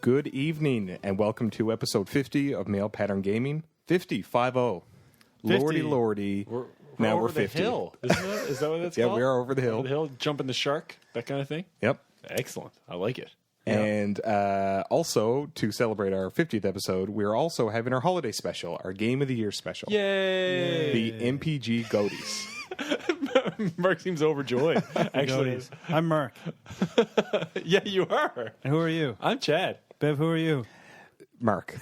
Good evening, and welcome to episode 50 of Male Pattern Gaming. 50. Lordy, lordy. We're now over we're 50. The hill, isn't it? Is that what that's Yeah, called? we are over the hill. Over the hill, jumping the shark, that kind of thing. Yep. Excellent. I like it. And also, to celebrate our 50th episode, we're also having our holiday special, our Game of the Year special. Yay! The MPG GOTYs. Mark seems overjoyed. Actually, I'm Mark. Yeah, you are. And who are you? I'm Chad. Bev, who are you? Mark.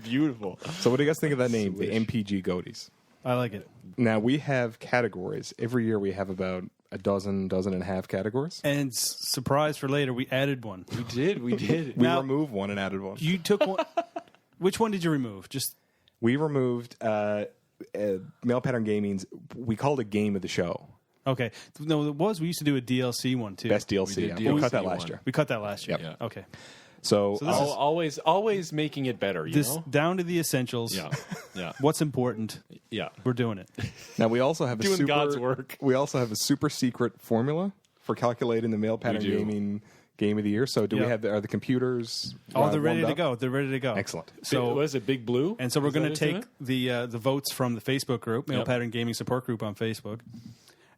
Beautiful. So what do you guys think of that name, Swish. the MPG GOTYs? I like it. Now, we have categories. Every year we have about a dozen and a half categories. And surprise for later, we added one. We did. We Now- removed one and added one. You took one. Which one did you remove? Just We removed Male Pattern Gaming's, we called it Game of the Show. okay. No, it was. We used to do a DLC one too. Best DLC. We Yeah. did We DLC cut that one. last year. We cut that last year. Yep. Yeah. Okay. So, So this is- always making it better. You This know. down to the essentials. Yeah. Yeah. What's important? Yeah. We're doing it. now we also have Doing a super, God's work. We also have a super secret formula for calculating the Male Pattern do. Gaming Game of the Year. So do we Yep. have are the computers? Oh, they're ready warmed to up? go. They're ready to go. Excellent. So was it Big Blue? And so we're Is going that to it? take the votes from the Facebook group, Male Yep. Pattern Gaming Support Group on Facebook,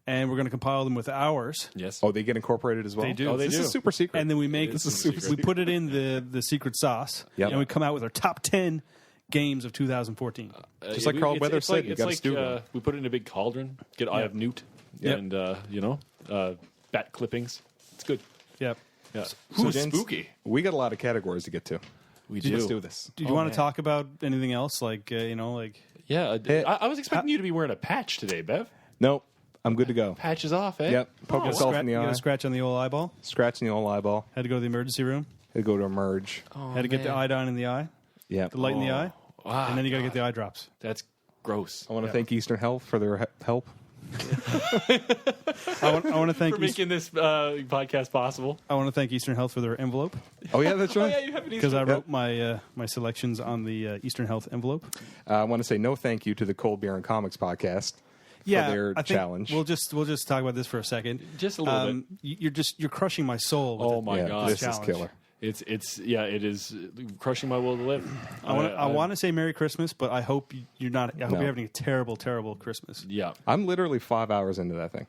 and we're going to compile them with ours. Yes. Oh, they get incorporated as well. They do. Oh, they This do. is super secret. And then we make This is super we put it in the secret sauce, Yep. and we come out with our top 10 games of 2014. Just like Carl Weathers said, you it's gotta like, stew them. we put it in a big cauldron, get Eye of Newt, Yep. and bat clippings. It's good. Yep. Yeah. So, Who's gents, spooky? We got a lot of categories to get to. We Let's do this. Do you Oh, want man. to talk about anything else, like Yeah. Hey, I was expecting you to be wearing a patch today, Bev. Nope. I'm good to go. Patch is off, eh? Yep. Poke Oh. yourself in the you got eye. a scratch on the old eyeball? Scratching the old eyeball. Had to go to the emergency room. Had to go to emerge. Oh, Had to get the man. iodine in the eye, Yeah. the light in the Oh. eye, Ah, and then you got to God. get the eye drops. That's gross. I want to thank Eastern Health for their help. I want to thank For making this podcast possible. I want to thank Eastern Health for their envelope Oh yeah, that's Oh right. yeah, you have an because I Easter- wrote my selections on the Eastern Health envelope. I want to say no thank you to the Cold Beer and Comics podcast for their I think challenge. We'll just talk about this for a second. Just a little bit. You're crushing my soul. With Oh it. my yeah, God. this Challenge. is killer. It is crushing my will to live. I want to say Merry Christmas, but I hope you're not. I hope No. you're having a terrible, terrible Christmas. Yeah. I'm literally 5 hours into that thing.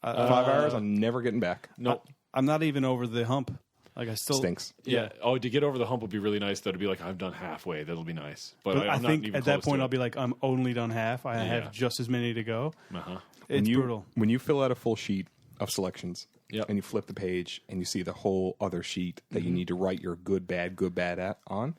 5 hours, I'm never getting back. No. I'm not even over the hump. Like I still Stinks. Yeah. Oh, to get over the hump would be really nice, though. To be like, I've done halfway. That'll be nice. But I I'm not think even at that close to point it. I'll be like, I'm only done half. I Yeah. have just as many to go. Uh-huh. It's brutal. When you fill out a full sheet of selections, Yep. and you flip the page, and you see the whole other sheet that you need to write your good, bad at on.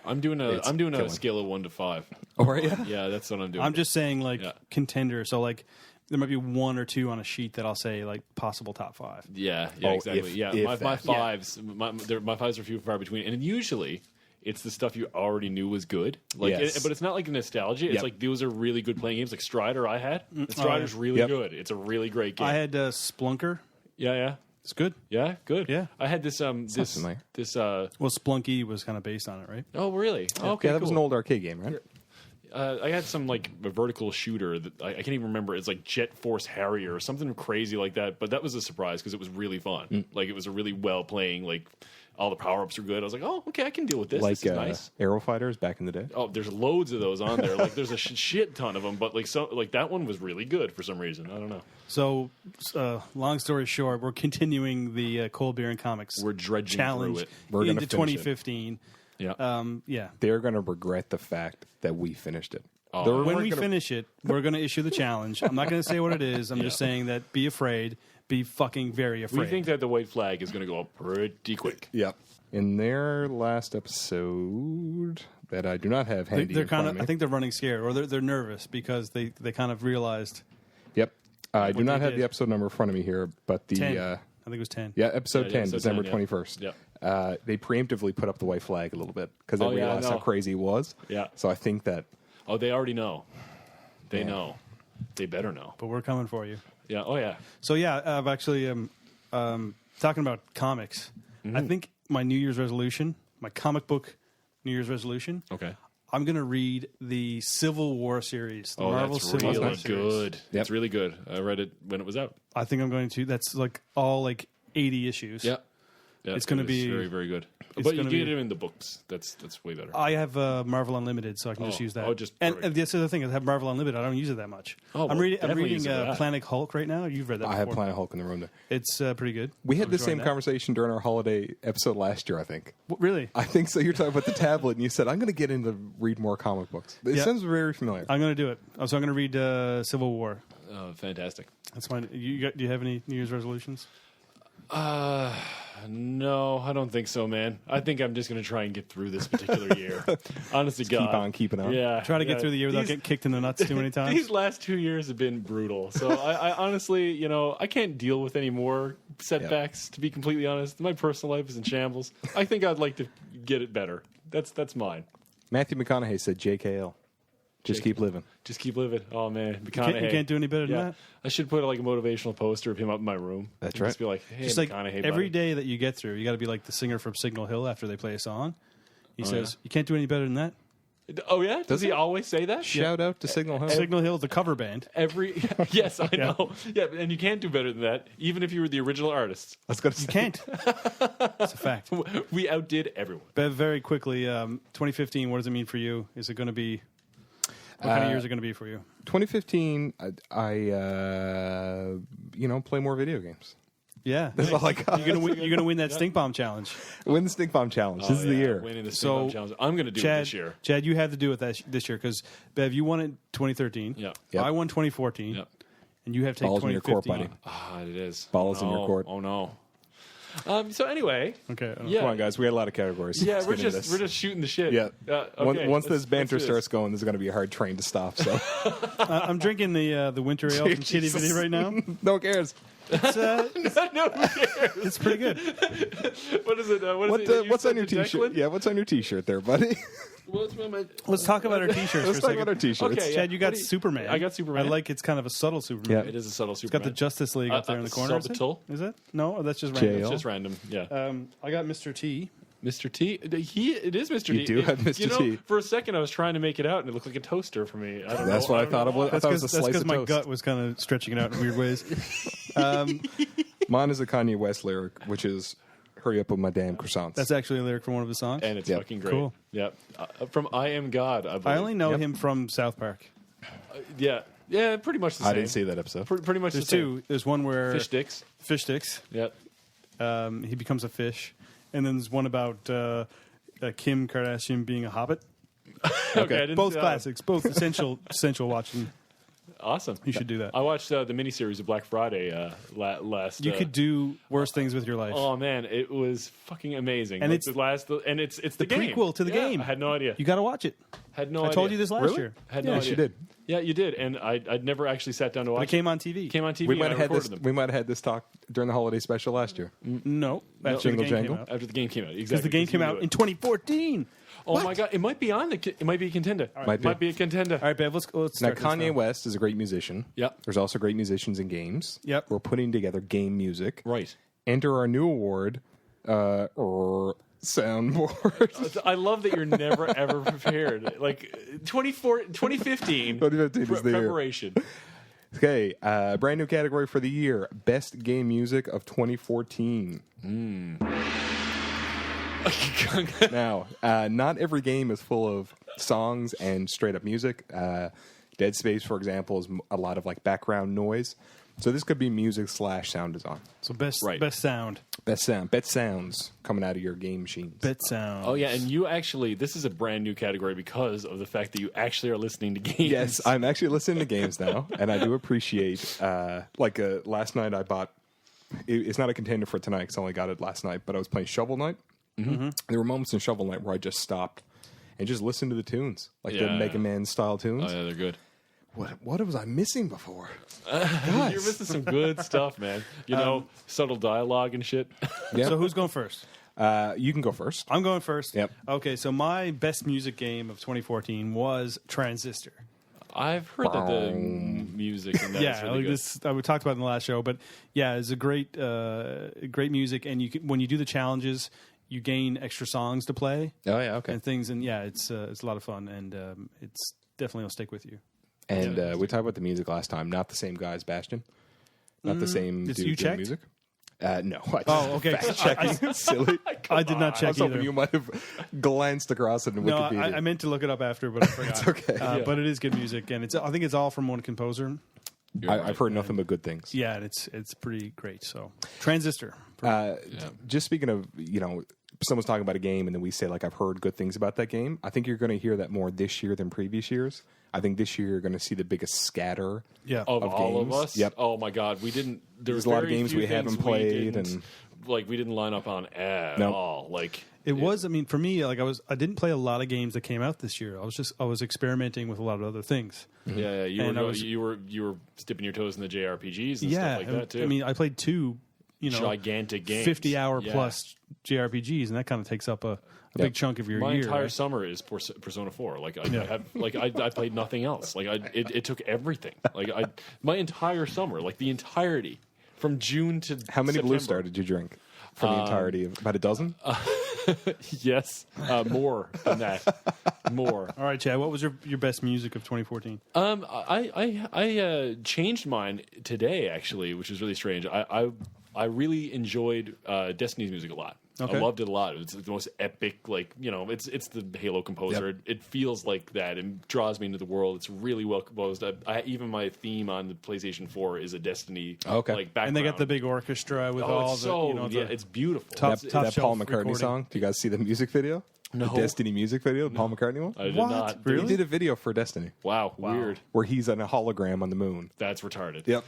I'm doing a It's a killing. scale of 1 to 5. Oh, right, yeah. Yeah, that's what I'm doing. I'm just saying like Yeah. contender. So like there might be one or two on a sheet that I'll say like possible top 5. Yeah, Oh, exactly. if- Yeah, if my that. fives, my fives are few and far between, and usually it's the stuff you already knew was good. Like, Yes. but it's not like nostalgia. It's Yep. like those are really good playing games. Like Strider, I had. Strider's really Yep. good. It's a really great game. I had Splunker. yeah. It's good. Yeah, good. Yeah. I had this familiar. Well, Splunky was kind of based on it, right? oh really? Oh, okay, Yeah, that was an cool. old arcade game, right? I had some like a vertical shooter that I can't even remember. It's like Jet Force Harrier or something crazy like that. But that was a surprise because it was really fun. Like it was a really well playing. Like all the power ups are good. I was like, oh, okay, I can deal with this. Like This is nice. Aero Fighters back in the day. Oh, there's loads of those on there. Like there's a shit ton of them. But like that one was really good for some reason. I don't know. So, long story short, we're continuing the Cold Beer and Comics We're dredging challenge through it. We're gonna into finish it. 2015. Yeah. Yeah. They're going to regret the fact that we finished it. Oh. They're- When we're we gonna- finish it, we're going to issue the challenge. I'm not going to say what it is. I'm just saying that be afraid. Be fucking very afraid. we think that the white flag is going to go up pretty quick. Yep. In their last episode that I do not have handy they're in front kind of of. me. I think they're running scared, or they're nervous because they kind of realized Yep. I do What not they have did. the episode number in front of me here, but the 10. I think it was 10. yeah, episode Yeah, 10, episode December 10, yeah. 21st. Yep. They preemptively put up the white flag a little bit because they Oh, yeah, realized I how know. crazy it was. Yeah. So I think that Oh, they already know. They Yeah. know. They better know. But we're coming for you. Yeah. Oh yeah. So yeah, I've actually talking about comics. I think my New Year's resolution my comic book New Year's resolution. Okay. I'm going to read the Civil War series, the Marvel that's Civil really War series. good. It's really good. I read it when it was out. I think I'm going to. That's like all like 80 issues. Yeah. It's going to be very, very good. it's But you gonna get be- it in the books. That's way better. I have Marvel Unlimited, so I can just use that. just and perfect. this is the thing: I have Marvel Unlimited. I don't use it that much. Oh, I'm well, reading definitely use it for that. Planet Hulk right now. You've read that. I have before. Planet Hulk in the room there. It's pretty good. We had I'm the enjoying same that. conversation during our holiday episode last year, I think. Really? I think so. You're talking about the tablet, and you said, I'm going to get into read more comic books. It Yeah. sounds very familiar. I'm going to do it. So I'm going to read Civil War. Fantastic. That's fine. Do you have any New Year's resolutions? No, I don't think so, man. I think I'm just going to try and get through this particular year. Honestly, God. keep on keeping on. Yeah. Try to get through the year without These- getting kicked in the nuts too many times. These last 2 years have been brutal. So I honestly, I can't deal with any more setbacks, to be completely honest. My personal life is in shambles. I think I'd like to get it better. That's mine. Matthew McConaughey said JKL. Just keep living. Just keep living. Oh, man. You McConaughey. can't do any better than Yeah. that. I should put like a motivational poster of him up in my room. That's And right. Just be like, hey, Just like McConaughey, every buddy. day that you get through, you got to be like the singer from Signal Hill after they play a song. He says, "You can't do any better than that." Oh, yeah? Does he he? always say that? Shout out to Signal Hill. Signal Hill is a cover band. Yes, I know. Yeah, and you can't do better than that, even if you were the original artists. I was going to You say. can't. It's a fact. We outdid everyone. Bev, very quickly, 2015. What does it mean for you? Is it going to be? What kind of year is it going to be for you? 2015, I play more video games. Yeah, That's all I got. You're gonna win that stink bomb challenge. Win the Stink Bomb Challenge. This is the year. Winning the So, Stink Challenge. I'm going to do it Chad, this year. Chad, you have to do it this year because Bev, you won it 2013. Yeah. Yep. I won 2014. Yep. And you have to take Balls in your court, 2015. buddy. It is. Balls oh, in your no. court. Oh, no. So anyway, Okay. Yeah. Come on, guys. We got a lot of categories. yeah, Let's we're get into just this. shooting the shit. Yeah. Okay, Once let's this banter do starts going, this is going to be a hard train to stop. So I'm drinking the winter ale from Kitty Bitty right now. no one cares. It's, No, who cares? it's pretty good. What is it? What is it? What's on said your to T-shirt? Declan? Yeah, what's on your T-shirt there, buddy? What's on my? Let's talk about our t-shirts for a Let's talk second. about our T-shirts. Okay, yeah. Chad, you got What do you- Superman. I got Superman. I like it's kind of a subtle Superman. Yeah. It is a subtle It's Superman. got the Justice League up there in the corner. Is it? Subtle. Is it? No, that's just JL. random. It's just random. Yeah. I got Mr. T. Mr. T. It is Mr. T. You do have Mr. You know, T. for a second, I was trying to make it out, and it looked like a toaster for me. I don't That's know. what I thought it was. I That's thought it was a slice because of my toast. gut was kind of stretching it out in weird ways. Mine is a Kanye West lyric, which is "Hurry up with my damn croissants." That's actually a lyric from one of his songs. And it's Yep. fucking great. Cool. Yeah. From I Am God, I believe. I only know Yep. him from South Park. Yeah. Yeah, pretty much the same. I didn't see that episode. Pretty much There's the same. two. There's one where Fish sticks. fish sticks. Yep. He becomes a fish, and then there's one about Kim Kardashian being a hobbit. Okay. I didn't Both see that. classics, both essential watching. Awesome. You should do that. I watched the miniseries of Black Friday last. You could do worse things with your life. Oh man, it was fucking amazing. And Like, it's the last, and it's the game. prequel to the Yeah, game. I had no idea. You got to watch it. Had no I idea. told you this last Really? year. Had no Yeah, idea. she did. Yeah, you did, and I'd never actually sat down to watch. But it came on TV. It came on TV. We might and have I had this. recorded them We might have had this talk during the holiday special last year. No, after the Jingle game jangle? came out. after the game came out. Exactly. Because the game came out in 2014. Oh my god, it might be on the. It might be a contender. Might be. a contender. All right, Bev, let's Now, start this Kanye West is a great musician. Yep. There's also great musicians in games. Yep. We're putting together game music. Right. Enter our new award, soundboard. I love that you're never ever prepared. Like 2015 2015 is the year. preparation. Okay, brand new category for the year: best game music of 2014. Now, not every game is full of songs and straight up music. Dead Space, for example, is a lot of like background noise. So this could be music / sound design. So best Right. best sound. Best sounds coming out of your game machines. Best sound. Oh yeah, and you actually, this is a brand new category because of the fact that you actually are listening to games. Yes, I'm actually listening to games now, and I do appreciate. Last night I bought. It's not a contender for tonight because I only got it last night. But I was playing Shovel Knight. Mm-hmm. There were moments in Shovel Knight where I just stopped and just listened to the tunes, like the Yeah. Mega Man style tunes. Oh yeah, they're good. What was I missing before? You're missing some good stuff, man. You know, subtle dialogue and shit. Yeah. So who's going first? You can go first. I'm going first. Yep. Okay, so my best music game of 2014 was Transistor. I've heard that the music in that is really good. We talked about it in the last show, but yeah, it's a great music, and when you do the challenges, you gain extra songs to play Oh yeah, okay. and things, and it's a lot of fun, and it's definitely will stick with you. And we talked about the music last time. Not the same guy as Bastion. Not the same Did dude you doing checked? music. No. I just Okay. fact-checking. Silly. I did not I check was hoping either. you might have glanced across it in No, Wikipedia. I meant to look it up after, but I forgot. It's okay. But it is good music, and I think it's all from one composer. I've heard nothing but good things. Yeah, and it's pretty great. So, Transistor. Just speaking of, someone's talking about a game and then we say, like, I've heard good things about that game. I think you're going to hear that more this year than previous years. I think this year you're going to see the biggest scatter of all games. of us. Yep. Oh my God, we didn't. There's a lot of very games few we haven't things played, didn't- like we didn't line up on at Nope. all. Like It was. I mean, for me, like I didn't play a lot of games that came out this year. I was experimenting with a lot of other things. yeah, And you were dipping your toes in the JRPGs and Yeah, stuff like that too. I mean, I played two, gigantic games, 50-hour Yeah. plus JRPGs, and that kind of takes up a big chunk of your My year. entire right? summer is Persona 4. Like I played nothing else. Like it took everything. Like my entire summer, like the entirety from June to How many September. Blue Star did you drink for the entirety of about a dozen? Yes, more than that. More. All right, Chad, what was your best music of 2014? I changed mine today actually, which is really strange. I really enjoyed Destiny's music a lot. Okay. I loved it a lot. It's the most epic, like it's the Halo composer. Yep. It feels like that and draws me into the world. It's really well composed. Even my theme on the PlayStation 4 is a Destiny like background. And they got the big orchestra with all it's the so the it's beautiful. top- that top Paul shelf McCartney recording. song? Do you guys see the music video? No. The Destiny music video, the Paul McCartney one? I did What? not. Really? He did a video for Destiny Wow, weird. where he's on a hologram on the moon. That's retarded. Yep.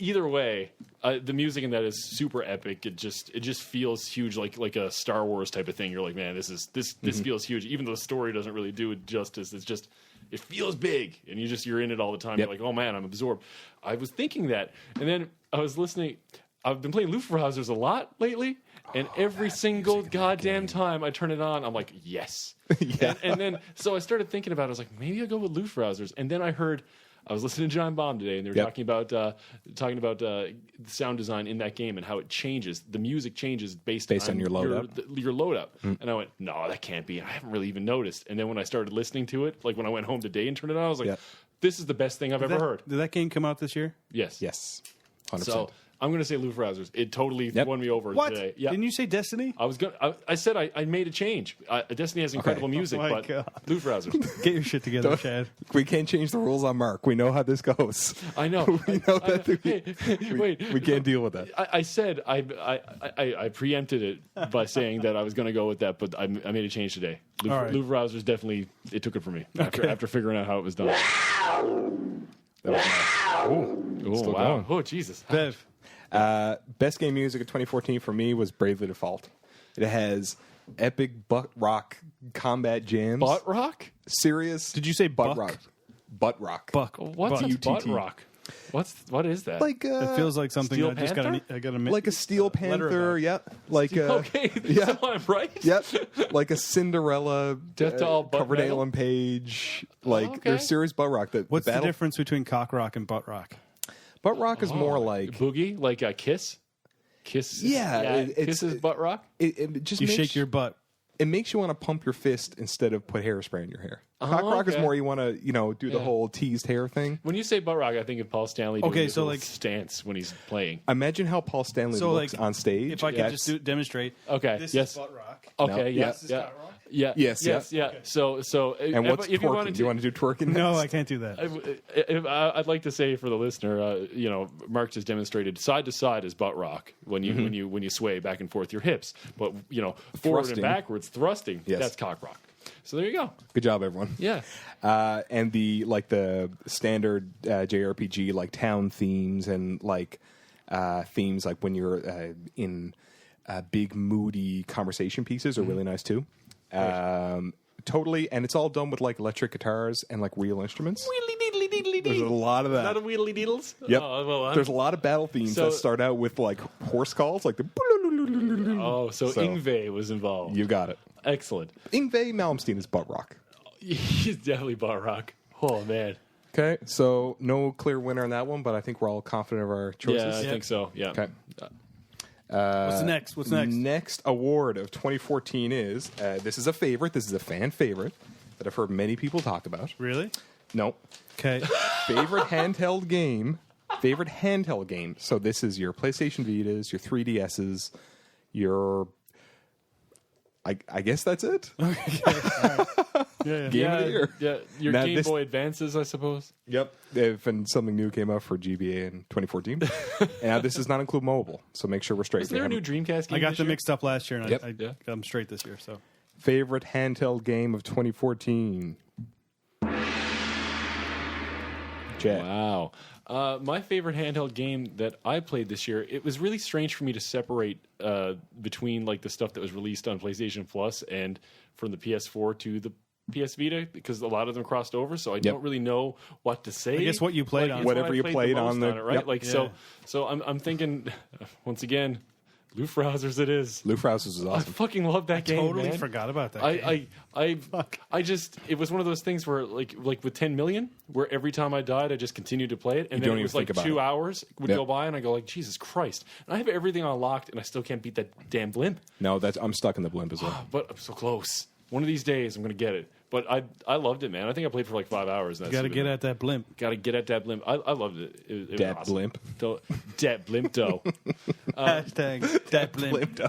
Either way, the music in that is super epic. It just feels huge, like a Star Wars type of thing. You're like, man, this feels huge. Even though the story doesn't really do it justice, it feels big, and you're in it all the time. Yep. You're like, oh man, I'm absorbed. I was thinking that, and then I was listening. I've been playing Luftbrausers a lot lately, and every single goddamn time I turn it on, I'm like, yes. Yeah. And then so I started thinking about it. I was like, maybe I'll go with Luftbrausers, and then I was listening to John Baum today, and they were talking about the sound design in that game and how it changes. The music changes based on your load up. Your load up. And I went, no, that can't be. I haven't really even noticed. And then when I started listening to it, like when I went home today and turned it on, I was like, this is the best thing I've ever heard. Did that game come out this year? Yes. Yes. 100%. So I'm going to say Luftbrausers. It totally won me over What? today. Yeah. Didn't you say Destiny? I was going. I said I made a change. Destiny has incredible music, Oh my but God. Luftbrausers. Get your shit together, Chad. We can't change the rules on Mark. We know how this goes. I know. We know that Wait. we can't deal with that. I said I preempted it by saying that I was going to go with that, but I made a change today. All right. Luftbrausers definitely it took it for me after figuring out how it was done. That was nice. Oh Still wow! going. Oh Jesus! Bev. Best game music of 2014 for me was Bravely Default. It has epic butt rock combat jams. Butt rock? Serious. Did you say butt buck? rock? Butt rock. Buck. What's Buck. a butt rock? What is that? Like It feels like something Steel I just got Panther? to like a Steel letter Panther. about. Yep. Like okay, yeah. so I'm right. Yep. Like a Cinderella. Death to all butt Coverdale metal? and Page. Like okay. there's serious butt rock. What's the battle, difference between cock rock and butt rock? Butt rock is more like boogie, like a kiss. Kiss. Yeah, Kiss is butt rock. it just You makes, shake your butt. It makes you want to pump your fist instead of put hairspray in your hair. Cock rock is okay. more you want to do the whole teased hair thing. When you say butt rock, I think of Paul Stanley doing Okay, his so, little like- stance when he's playing. Imagine how Paul Stanley So, looks like, on stage. If I could just demonstrate. Okay, This yes. is butt rock. Okay, No, yes, This is yeah, cock rock. yeah, Yes, yeah. Okay. So, and what's if you wanted twerking? Do you want to do twerking? No, next? I can't do that. I'd like to say for the listener, Mark just demonstrated side to side is butt rock when you when you sway back and forth your hips, but forward Thrusting. and backwards thrusting. Yes. That's cock rock. So there you go. Good job, everyone. Yeah. And the standard JRPG like town themes and themes like when you're in big moody conversation pieces are really nice too. Totally, and it's all done with like electric guitars and like real instruments. There's a lot of that. Not a wheedly needles. Yep. Oh, well, There's a lot of battle themes So- that start out with like horse calls, like the. so So- Ingve was involved. You got it. Excellent. Ingve Malmsteen is butt rock. He's definitely butt rock. Oh man. Okay, so no clear winner on that one, but I think we're all confident of our choices. Yeah, I think so. Yeah. Okay. What's next? What's next? Next award of 2014 is, this is a favorite. This is a fan favorite that I've heard many people talk about. Really? No. Okay. Favorite handheld game. Favorite handheld game. So this is your PlayStation Vitas, your 3DSs, your... I guess that's it. Yeah. Game of the year. Yeah, your Now Game Boy Advances, I suppose. Yep. And something new came out for GBA in 2014. And now this does not include mobile, so make sure we're straight. Is there a new Dreamcast game I got this them year? mixed up last year, and Yep. I got them straight this year. So Favorite handheld game of 2014. Chad. Wow. My favorite handheld game that I played this year, it was really strange for me to separate between like the stuff that was released on PlayStation Plus and from the PS4 to the PS Vita, because a lot of them crossed over, so I don't really know what to say. I guess what you played on. it's Whatever what I you played the most on the- it, right? yep. Like Yeah. so I'm thinking once again, Lufrausers it is. Lufrausers is I awesome. fucking love that game. totally man. forgot about that. game. I just it was one of those things where like with 10 million, where every time I died I just continued to play it, and You then don't it even was think like about 2 it. hours would Yep. go by and I go like, Jesus Christ, and I have everything unlocked and I still can't beat that damn blimp. No, I'm stuck in the blimp as well. But I'm so close. One of these days I'm gonna get it. But I loved it, man. I think I played for like 5 hours. You got to get at that blimp. Got to get at that blimp. I loved it. It was Dat awesome. blimp. Dat blimp dough. Hashtag that blimp.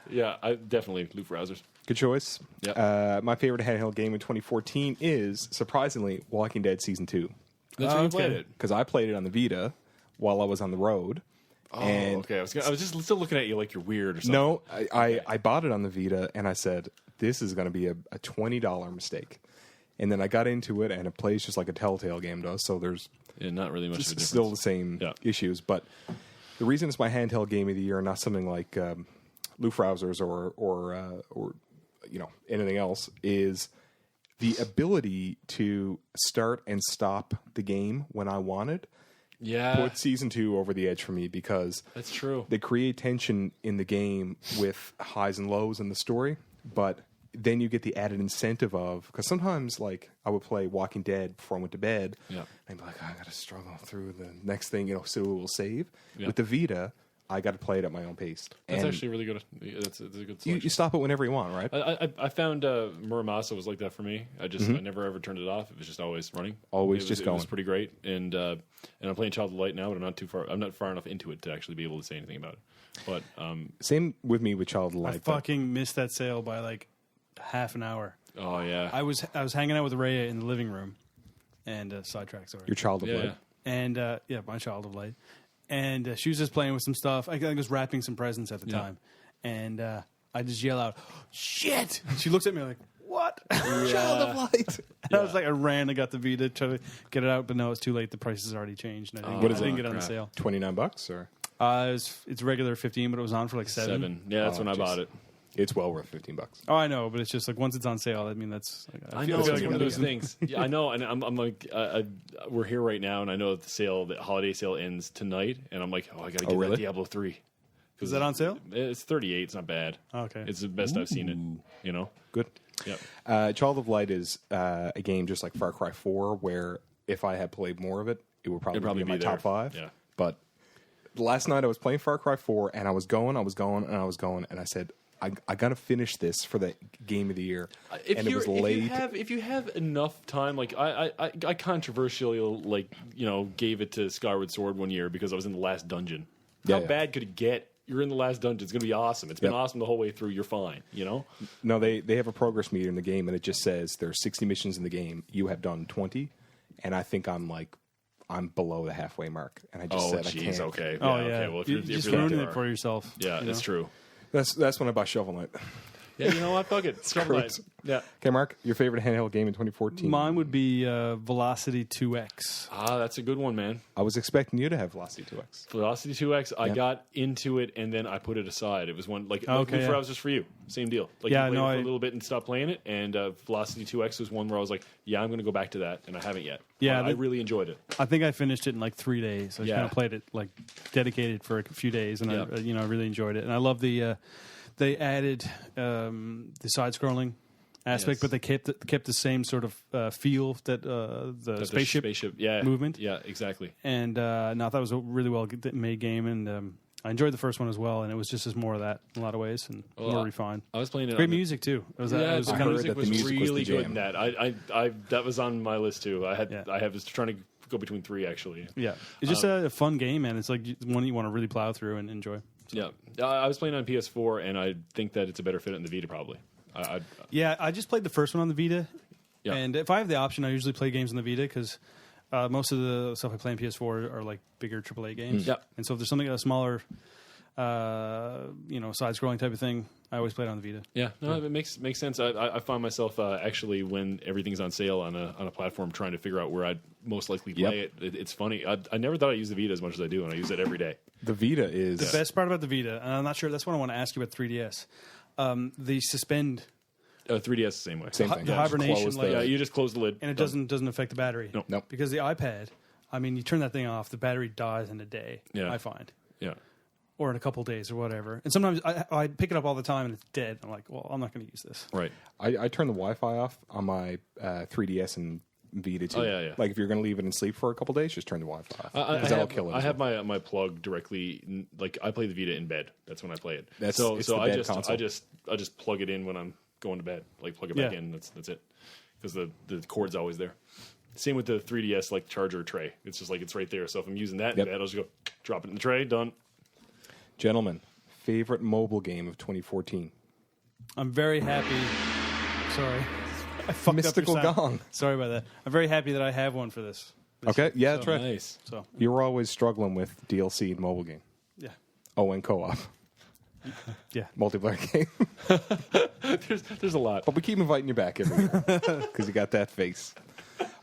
Yeah, I definitely Lufrausers. Good choice. Yep. My favorite handheld game in 2014 is, surprisingly, Walking Dead Season 2. That's when you played okay. it. Because I played it on the Vita while I was on the road. Oh, and okay. I was just still looking at you like you're weird or something. No, I bought it on the Vita, and I said, this is going to be a $20 mistake. And then I got into it, and it plays just like a Telltale game does, so there's Yeah, not really much of a difference. still the same Yeah. issues. But the reason it's my handheld game of the year, and not something like Lufrausers or anything else, is the ability to start and stop the game when I wanted. Yeah, Put Season 2 over the edge for me, because that's true. they create tension in the game with highs and lows in the story, but then you get the added incentive of, because sometimes like I would play Walking Dead before I went to bed, Yeah. and I'd be like, I got to struggle through the next thing, so it will save. Yeah. With the Vita, I got to play it at my own pace. That's And actually really good. That's a good you selection. stop it whenever you want, right? I found Muramasa was like that for me. I never ever turned it off. It was just always running. Always It was, just It was going. pretty great. And I'm playing Child of Light now, but I'm not too far. I'm not far enough into it to actually be able to say anything about it. But Same with me with Child of I Light. but fucking missed that sale by like half an hour. oh yeah, I was hanging out with Rhea in the living room, and sidetrack, sorry. Your Child of yeah. Light. And my child of light. And she was just playing with some stuff. I was wrapping some presents at the Yeah. time. And I just yell out, "Shit!" And she looks at me like, "What?" Child of Light. And I was like, I ran and got the Vita, tried to get it out, but no, it's too late. The price has already changed. And I didn't, What is I didn't it? get it on Crap. sale. $29 or It's regular 15, but it was on for like 7. Yeah, that's Oh, when I jeez. bought it. it's well worth $15. Oh, I know, but it's just like once it's on sale, I mean, that's. Like, I feel know it's like one I'm of those losing. things. Yeah, I know, and I'm like, we're here right now, and I know that the holiday sale ends tonight, and I'm like, I gotta get really? that Diablo 3. Is that on sale? It's 38. It's not bad. Okay. It's the best I've seen it. You know. Good. Yep. Child of Light is a game just like Far Cry 4, where if I had played more of it, it would probably, be in my there. top 5. Yeah. But last night I was playing Far Cry 4, and I was going, and I said, I got to finish this for the game of the year. And it was late. If you have enough time, like I controversially gave it to Skyward Sword one year because I was in the last dungeon. How Yeah. bad could it get? You're in the last dungeon. It's going to be awesome. It's been Yep. awesome the whole way through. You're fine. You know. No, they have a progress meter in the game, and it just says there are 60 missions in the game. You have done 20, and I think I'm below the halfway mark. And I just Oh, said I jeez. can't. Okay. Oh, yeah. yeah. Okay. Well, if you you're just that ruining far- it for yourself. Yeah, you that's know? true. That's when I bought Shovel Knight. Yeah, you know what? Fuck it. Shovel Knight. gross. Yeah. Okay, Mark, your favorite handheld game in 2014? Mine would be Velocity 2X. Ah, that's a good one, man. I was expecting you to have Velocity 2X. Velocity 2X, I Yeah. got into it and then I put it aside. It was one like Okay, Blue yeah. Browsers for you. Same deal. Like Yeah, you played no, it for I- a little bit and stopped playing it. And Velocity 2X was one where I was like, yeah, I'm going to go back to that, and I haven't yet. Yeah, I really enjoyed it. I think I finished it in like 3 days. I just Yeah. kind of played it like dedicated for a few days, and Yeah. I really enjoyed it. And I love the they added the side scrolling aspect, Yes. but they kept the same sort of feel that the spaceship movement. Yeah, exactly. And no, I thought it was a really well made game, and I enjoyed the first one as well. And it was just more of that in a lot of ways, and more refined. I was playing it. Great music too. It was, Yeah, it was the kind of music was really the good in that. I that was on my list too. I was trying to go between 3 actually. yeah. It's just a fun game, man. It's like one you want to really plow through and enjoy. So. Yeah, I was playing on PS4, and I think that it's a better fit on the Vita probably. Yeah, I just played the first one on the Vita, Yeah. and if I have the option, I usually play games on the Vita because most of the stuff I play on PS4 are like bigger AAA games. Yeah. And so if there's something a smaller, side-scrolling type of thing, I always play it on the Vita. Yeah, no, it makes sense. I find myself actually when everything's on sale on a platform trying to figure out where I'd most likely play it. It's funny. I never thought I used the Vita as much as I do, and I use it every day. The Vita is The best part about the Vita, and I'm not sure, that's what I want to ask you about 3DS. The suspend, 3DS the same way. same thing. the hibernation, Close like, Yeah, you just close the lid. and it doesn't affect the battery. No. Nope. Because the iPad, I mean, you turn that thing off, the battery dies in a day, Yeah. I find. Yeah. Or in a couple days or whatever. And sometimes I pick it up all the time and it's dead. I'm like, well, I'm not going to use this. Right. I turn the Wi-Fi off on my 3DS and Vita too. Oh, yeah. Like if you're going to leave it in sleep for a couple days, just turn the Wi-Fi off. I That'll kill it. I have my plug directly. Like I play the Vita in bed. That's when I play it. It's so the I bed console. just plug it in when I'm going to bed. Like plug it back Yeah. in. That's it. Because the cord's always there. Same with the 3DS like charger tray. It's just like it's right there. So if I'm using that in bed, I'll just go drop it in the tray. Done. Gentlemen, favorite mobile game of 2014? I'm very happy. Sorry. I fucked Mystical up your sound. Gong. Sorry about that. I'm very happy that I have one for this. Okay, yeah, that's right. Nice. So, You were always struggling with DLC and mobile game. yeah. Oh, and co-op. Yeah. Multiplayer game. There's a lot. But we keep inviting you back every year because you got that face.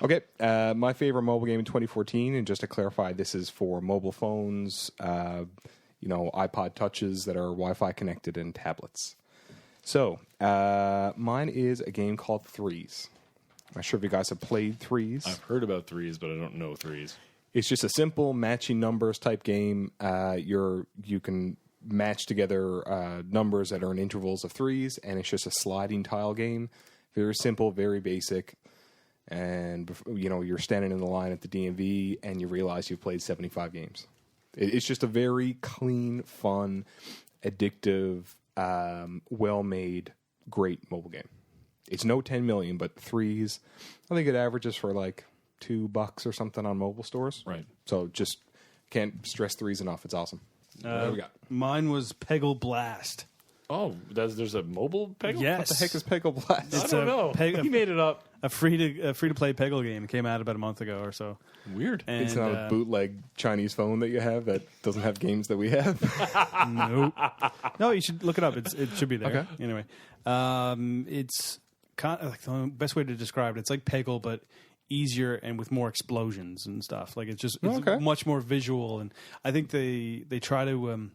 Okay, my favorite mobile game in 2014, and just to clarify, this is for mobile phones, iPod Touches that are Wi-Fi connected, and tablets. So, mine is a game called Threes. I'm not sure if you guys have played Threes. I've heard about threes, but I don't know threes. It's just a simple matching numbers type game. You can match together numbers that are in intervals of threes, and it's just a sliding tile game. Very simple, very basic. And you're standing in the line at the DMV, and you realize you've played 75 games. It's just a very clean, fun, addictive, well-made, great mobile game. It's no 10 million, but Threes, I think it averages for like $2 or something on mobile stores. Right. So just can't stress Threes enough. It's awesome. What do we got? Mine was Peggle Blast. Oh, there's a mobile Peggle? Yes. What the heck is Peggle Blast? I don't know. He made it up. A free to play Peggle game came out about a month ago or so. Weird. And, It's not a bootleg Chinese phone that you have that doesn't have games that we have. Nope. No, you should look it up. It should be there. Okay. Anyway, it's kind of like the best way to describe it. It's like Peggle, but easier and with more explosions and stuff. Like it's much more visual, and I think they try to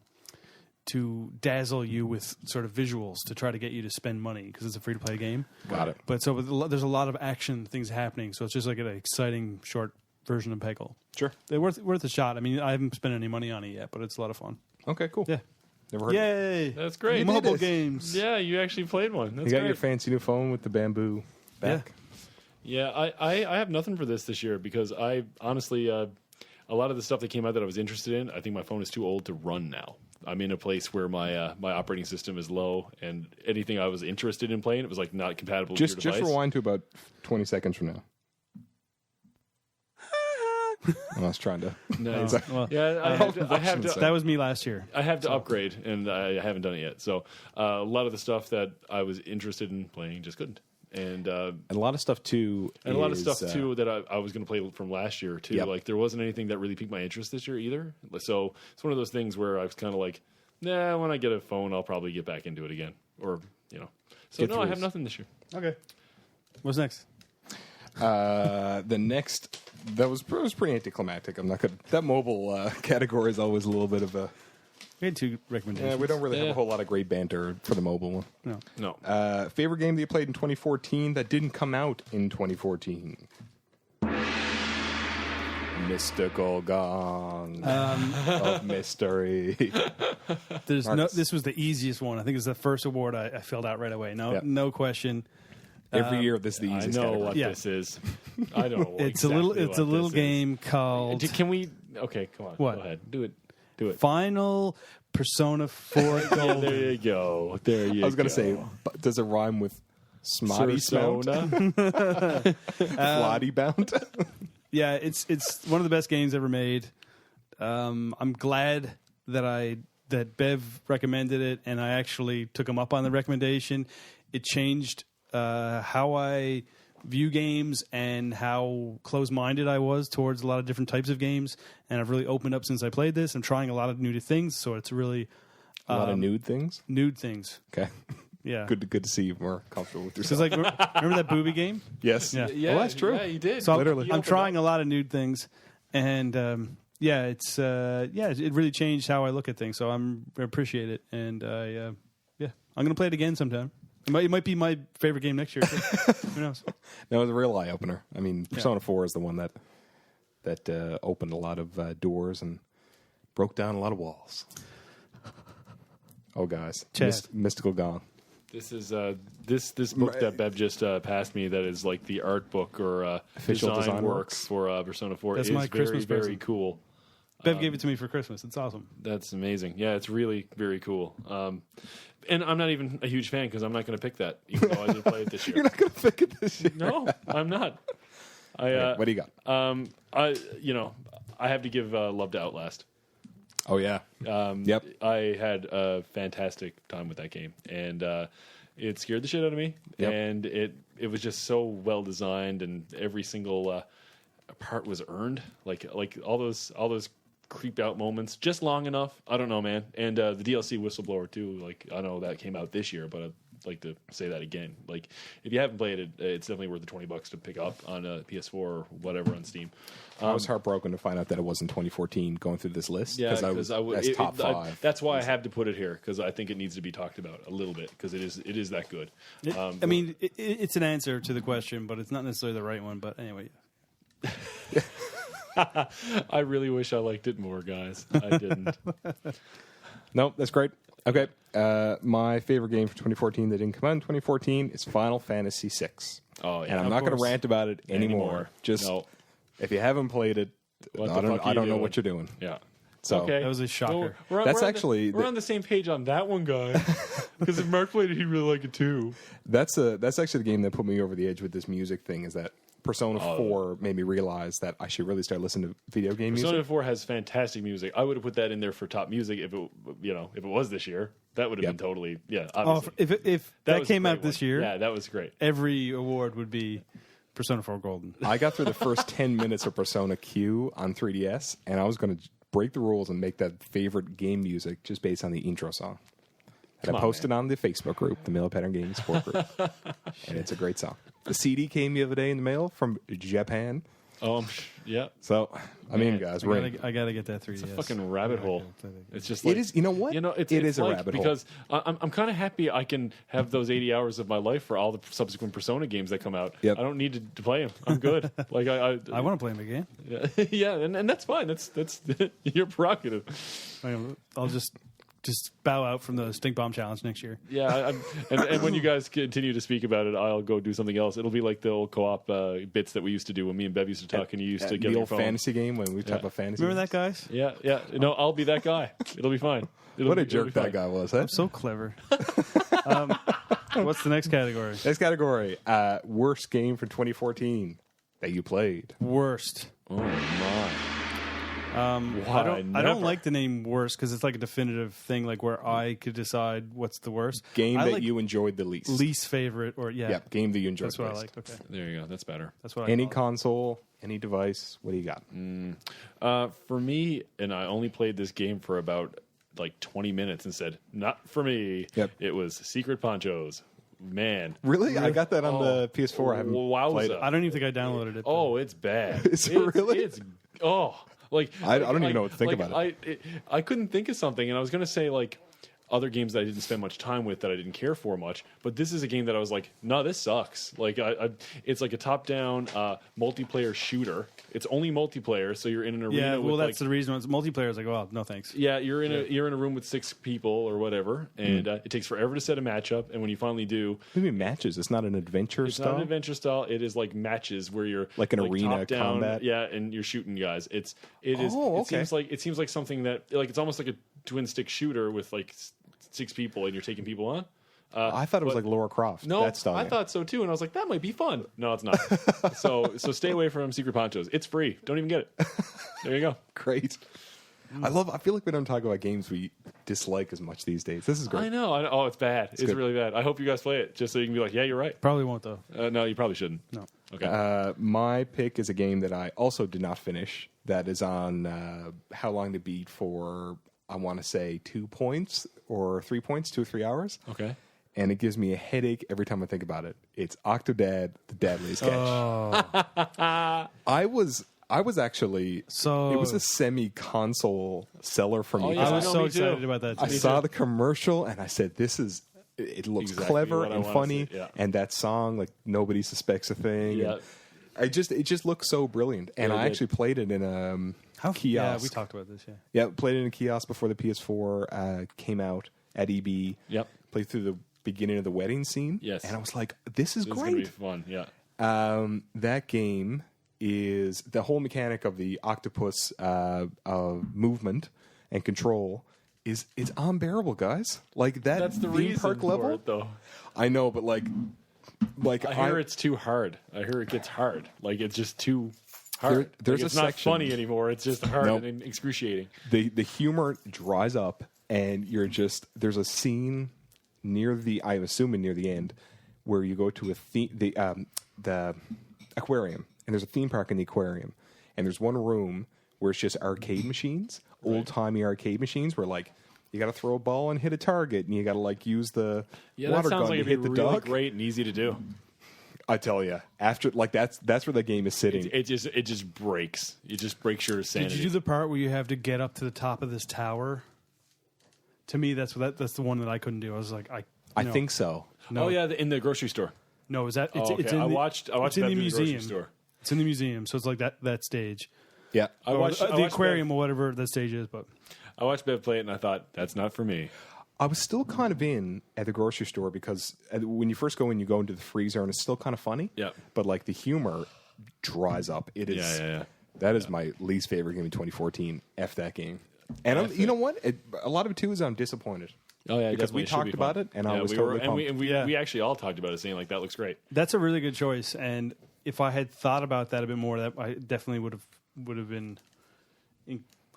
dazzle you with sort of visuals to try to get you to spend money because it's a free to play game. Got it. But so there's a lot of action things happening, so it's just like an exciting short version of Peggle. Sure. They're worth a shot. I mean, I haven't spent any money on it yet, but it's a lot of fun. Okay, cool. Yeah. Never heard of it. Yay! That's great. Mobile this. games. Yeah, you actually played one. That's You got great. your fancy new phone with the bamboo back. Yeah, I have nothing for this year because I honestly, a lot of the stuff that came out that I was interested in, I think my phone is too old to run now. I'm in a place where my my operating system is low, and anything I was interested in playing, it was like not compatible with your Just device. rewind to about 20 seconds from now. I was trying to. Nice. Well, Yeah, I have to. that was me last year. I have to upgrade, and I haven't done it yet. So a lot of the stuff that I was interested in playing just couldn't. And a lot of stuff too. a lot of stuff too that I was going to play from last year too. Yep. Like there wasn't anything that really piqued my interest this year either. So it's one of those things where I was kind of like, nah, when I get a phone, I'll probably get back into it again, or So Get no, I through have this. nothing this year. Okay. What's next? The next that was pretty anticlimactic. I'm not gonna. That mobile category is always a little bit of a. We had two recommendations. Yeah, we don't really have Yeah. a whole lot of great banter for the mobile one. No. No, Favorite game that you played in 2014 that didn't come out in 2014? Mystical Gong of Mystery. There's Marcus. This was the easiest one. I think it's the first award I filled out right away. Yep. No question. Every year, this is the I easiest know category. what Yeah. this is. I know. It's exactly a little what this game is. called Can we? Okay, come on. What? Go ahead. Do it. Final Persona 4 Yeah, Golden. there you go. There you go. I was going to say, does it rhyme with Smotty Spout? Persona. Flotty Bound? Yeah, it's one of the best games ever made. I'm glad that Bev recommended it, and I actually took him up on the recommendation. It changed how I view games and how close-minded I was towards a lot of different types of games, and I've really opened up since I played this. I'm trying a lot of new things, so it's really A lot of nude things? nude things. Okay. Yeah, Good to see you more comfortable with Because yourself. like remember that booby game? Yes. Yeah. Yeah, Well, that's true. Yeah, you did. So Literally. I'm trying a lot of nude things, and it really changed how I look at things. So I appreciate it, and I'm gonna play it again sometime. It might be my favorite game next year. Too. Who knows? No, it was a real eye opener. I mean, Persona 4 is the one that opened a lot of doors and broke down a lot of walls. Oh, guys, Chad. Mystical Gone. This is this book that Bev just passed me. That is like the art book or Official design work works. for Persona 4. That's is my Christmas very present. cool. Bev gave it to me for Christmas. It's awesome. That's amazing. Yeah, it's really very cool. And I'm not even a huge fan because I'm not going to pick that, even though I didn't play it this year. You're not going to pick it this year. No, I'm not. What do you got? I have to give love to Outlast. Oh, yeah. Yep. I had a fantastic time with that game, and it scared the shit out of me. Yep. And it was just so well designed, and every single part was earned. Like all those creep out moments, just long enough. I don't know, man. And the DLC Whistleblower too. Like I know that came out this year, but I'd like to say that again. Like if you haven't played it, it's definitely worth the $20 to pick up on a PS4 or whatever on Steam. I was heartbroken to find out that it wasn't 20teen going through this list. Yeah, because that's top 5. That's why I have to put it here because I think it needs to be talked about a little bit because it is that good. I mean, it's an answer to the question, but it's not necessarily the right one. But anyway, I really wish I liked it more, guys. I didn't. No, that's great. Okay. My favorite game for 2014 that didn't come out in 2014 is Final Fantasy VI. Oh, yeah. And I'm Of not going to course. rant about it anymore. Just No. if you haven't played it, What the I fuck are you don't know doing? what you're doing. Yeah. So Okay. that was a shocker. We're That's we're actually we're the- on the same page on that one, guy. Because if Mark played it, he'd really like it too. that's actually the game that put me over the edge with this music thing. Is that Persona 4 made me realize that I should really start listening to video game Persona music. 4 has fantastic music. I would have put that in there for top music if it was this year. That would have been totally Oh, obviously. if that was a came great out this one. year, yeah, that was great. every award would be Persona 4 Golden. I got through the first 10 minutes of Persona Q on 3DS, and I was going to break the rules and make that favorite game music just based on the intro song. And I posted on the Facebook group, the Mail Pattern Gaming Support Group. And it's a great song. The CD came the other day in the mail from Japan. Yeah. So, I mean, guys, I gotta get that 3DS. It's a fucking rabbit hole. It's just it like, is, you know what? It is a like, rabbit hole. because I'm kind of happy I can have those 80 hours of my life for all the subsequent Persona games that come out. Yep. I don't need to play them. I'm good. Like I want to play them again. yeah, and that's fine. That's your prerogative. I'll just bow out from the Stink Bomb Challenge next year. Yeah, and when you guys continue to speak about it, I'll go do something else. It'll be like the old co-op bits that we used to do when me and Bev used to talk, and you used to get the your old phone. fantasy game when we talk about fantasy. Remember games. that, guys? Yeah. No, I'll be that guy. It'll be fine. What a jerk that guy was, huh? So clever. What's the next category? Next category, worst game for 2014 that you played. Worst. Oh my! I Never. don't like the name worst because it's like a definitive thing, like where I could decide what's the worst. Game I that like you enjoyed the least. least favorite, or Yep, game that you enjoyed that's the what I least. like. Okay, There you go. That's better. that's what I Any call it. console, any device, what do you got? For me, and I only played this game for about like 20 minutes and said, not for me. Yep. It was Secret Ponchos. Man. Really? I got that on the PS4. I haven't Wowza. played it. I don't even think I downloaded it. Oh, it's bad. Is it really? It's like I don't even know what to think about I couldn't think of something, and I was going to say like other games that I didn't spend much time with that I didn't care for much. But this is a game that I was like, no, this sucks. Like it's like a top-down multiplayer shooter. It's only multiplayer, so you're in an arena. Yeah, well, with that's the reason. It's multiplayer. It's like, oh, no thanks. Yeah, you're in a room with 6 people or whatever, and it takes forever to set a matchup. And when you finally do, maybe matches. It's not an adventure style. It's not an adventure style. It is like matches where you're like an arena top down, combat. Yeah, and you're shooting guys. It okay. seems like something that like it's almost like a twin stick shooter with like 6 people and you're taking people on. I thought it was like Lara Croft. No, that style I game. thought so too, and I was like, that might be fun. No, it's not. so stay away from Secret Ponchos. It's free. Don't even get it. There you go. Great. I feel like we don't talk about games we dislike as much these days. This is great. I know. Oh, it's bad. It's really bad. I hope you guys play it just so you can be like, yeah, you're right. Probably won't though. No, you probably shouldn't. No. Okay. My pick is a game that I also did not finish. That is on How Long to Beat for, I want to say 2 points or 3 points, 2 or 3 hours. Okay. And it gives me a headache every time I think about it. It's Octodad, the Deadliest Catch. Oh. I was actually So it was a semi-console seller for me. yeah. I was No, so me too. excited about that. I Too. saw the commercial and I said, it looks Exactly clever what I and wanna funny. see, yeah. And that song, like, nobody suspects a thing. Yeah. And it just looks so brilliant. And Yeah, I it actually played it in a kiosk. Yeah, we talked about this. Yeah. Yeah, played it in a kiosk before the PS4 came out at EB. Yep. Played through the beginning of the wedding scene. Yes. And I was like, this is This is gonna be great. fun. Yeah. That game is the whole mechanic of the octopus movement and control it's unbearable, guys. Like that That's the theme reason park for level. it, though. I know, but like I hear it's too hard. I hear it gets hard. Like it's just too hard. There's like, a it's not section- funny anymore. It's just hard Nope. and excruciating. the humor dries up, and there's a scene I'm assuming near the end, where you go to the aquarium, and there's a theme park in the aquarium, and there's one room where it's just arcade machines, old timey arcade machines, where like you got to throw a ball and hit a target, and you got to like use the Yeah, water that sounds gun like to it'd hit be the really duck. great and easy to do. I tell you, after like that's where the game is sitting. It just breaks. It just breaks your sanity. Did you do the part where you have to get up to the top of this tower? To me, that's the one that I couldn't do. I was like, I think so. no, Oh yeah, in the grocery store. no. Is that it's, Oh, okay. it's in I the, watched it's in Bev the do the grocery museum. store. It's in the museum, so it's like that stage. Yeah, I Or watched the I watched aquarium Bev, or whatever that stage is. But I watched Bev play it, and I thought that's not for me. I was still kind of in at the grocery store because when you first go in, you go into the freezer and it's still kind of funny. Yeah. But like the humor dries up. It is. Yeah. That is my least favorite game in 2014. F that game. And you know what? A lot of it too is I'm disappointed. Oh yeah, Because we definitely. It should be talked about fun. it, and I was we totally were, and pumped. Yeah. we actually all talked about it, saying like that looks great. that's a really good choice. And if I had thought about that a bit more, that I definitely would have been.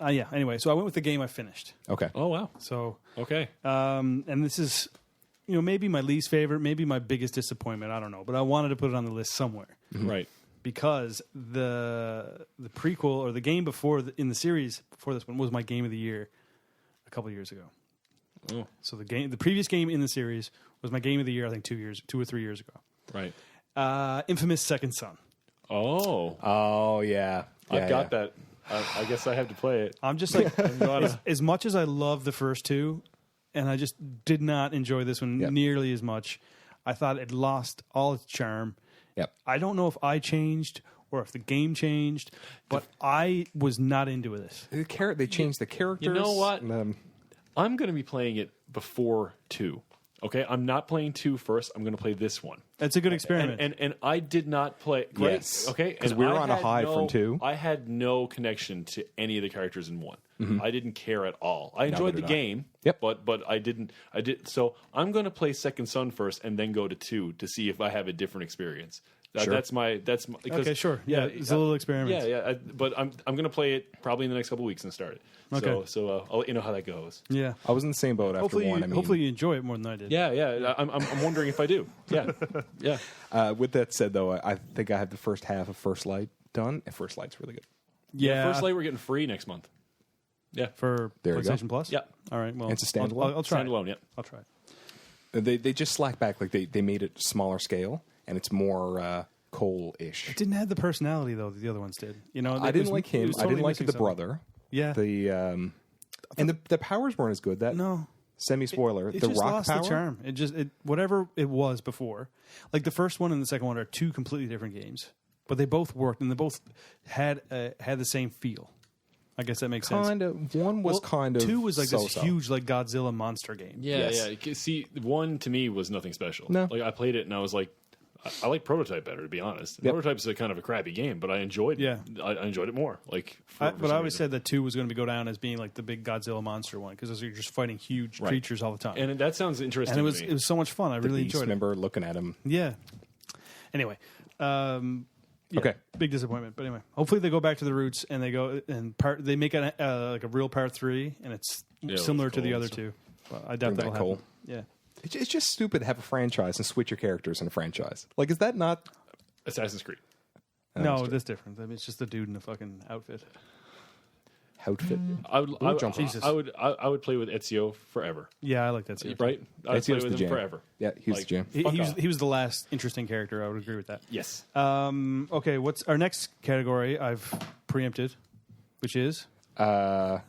Yeah. Anyway, so I went with the game I finished. Okay. Oh wow. So Okay. and this is, maybe my least favorite, maybe my biggest disappointment. I don't know, but I wanted to put it on the list somewhere Right. because the prequel or the game before in the series before this one was my game of the year a couple of years ago. Oh. So the previous game in the series was my game of the year. I think 2 or 3 years ago. Right. Infamous Second Son. Oh. Oh yeah. I've got that. I guess I have to play it. I'm just like as much as I love the first two, and I just did not enjoy this one nearly as much. I thought it lost all its charm. Yep. I don't know if I changed or if the game changed, but I was not into this. They changed the characters. You know what? and, I'm going to be playing it before 2. Okay, I'm not playing 2 first. I'm going to play this one. It's a good experiment. And I did not play. Great. Yes. Okay. 'Cause and we were I on a had high from 2. I had no connection to any of the characters in 1. I didn't care at all. I enjoyed the did I. game. Yep. But I didn't. I did. So I'm going to play Second Son first, and then go to 2 to see if I have a different experience. Sure. That's my. Because, okay, sure. Yeah, it's a little experiment. Yeah. But I'm going to play it probably in the next couple of weeks and start it. Okay. So I'll let you know how that goes. Yeah. I was in the same boat after Hopefully, 1. I mean, hopefully you enjoy it more than I did. Yeah. I'm wondering if I do. Yeah. Yeah. with that said, though, I think I have the first half of First Light done, and First Light's really good. Yeah. First Light we're getting free next month. Yeah. For There you go. PlayStation Plus. Yeah. All right. Well, It's a standalone? I'll try. Standalone. It. Yeah. I'll try it. They just slack back. Like they made it smaller scale, and it's more Cole-ish. It didn't have the personality though that the other ones did. I didn't like him. I didn't like the brother. Yeah. And the powers weren't as good. No. Semi-spoiler. It The just rock lost power? the charm. Whatever it was before. Like the first one and the second one are two completely different games, but they both worked and they both had the same feel. I guess that makes sense. Kind of. One was kind of. Two was like so-so. this huge like Godzilla monster game. Yeah, Yes. yeah. See, one to me was nothing special. No. Like I played it and I was like, I like Prototype better, to be honest. Yep. Prototype's a kind of a crappy game, but I enjoyed it. Yeah. I enjoyed it more. Like, But I always said that 2 was going to go down as being like the big Godzilla monster one because you're just fighting huge creatures all the time. And that sounds interesting. And to me. it was so much fun. I really Beast enjoyed it. member looking at him. Yeah. Anyway, yeah, Okay. big disappointment. But anyway, hopefully they go back to the roots and they go and they make like a real part 3, and it's similar to the other two. Well, I doubt that'll happen. Yeah. It's just stupid to have a franchise and switch your characters in a franchise. Like, is that not Assassin's Creed. No, that's different. I mean, it's just a dude in a fucking outfit. outfit? I would jump Jesus. I would play with Ezio forever. Yeah, I like that too. Right? I would play Ezio's with the him jam. forever. Yeah, he's Like, the jam. He was the last interesting character. I would agree with that. Yes. Okay, what's our next category? I've preempted, which is I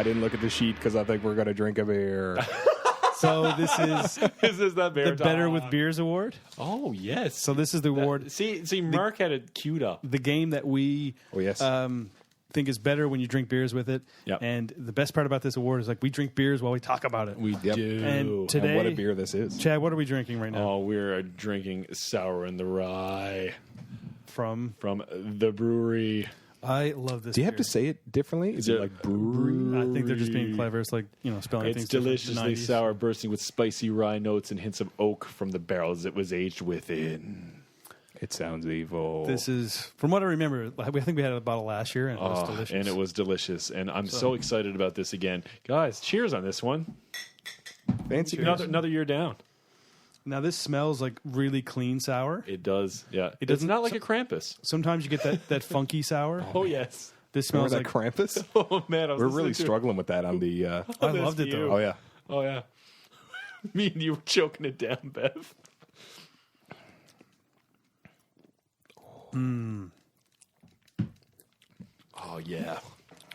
didn't look at the sheet because I think we're going to drink a beer. so this is Is this that bear the Better with Beers award. Oh, yes. So this is the award, See, Mark had it queued up. the game that we Oh, yes. think is better when you drink beers with it. Yep. And the best part about this award is like we drink beers while we talk about it. We Yep. do. And today, And what a beer this is. Chad, what are we drinking right now? Oh, we're drinking Sour in the Rye From from the brewery. I love this. Do you have beer. to say it differently? Is it like brewery? I think they're just being clever. It's like spelling It's things different. deliciously 90s. sour, bursting with spicy rye notes and hints of oak from the barrels it was aged within. It sounds evil. This is, from what I remember, I think we had a bottle last year, and it was delicious. And it was delicious. And I'm so excited about this again. Guys, cheers on this one. fancy. Another year down. Now this smells like really clean sour. It does, yeah. It's doesn't- not like a Krampus. Sometimes you get that funky sour. Oh, yes. This Remember smells that like Krampus? Oh, man. I was We're listening really to- struggling with that on the. I That's loved it you. though. Oh yeah. Oh, yeah. Me and you were choking it down, Bev. Oh, yeah.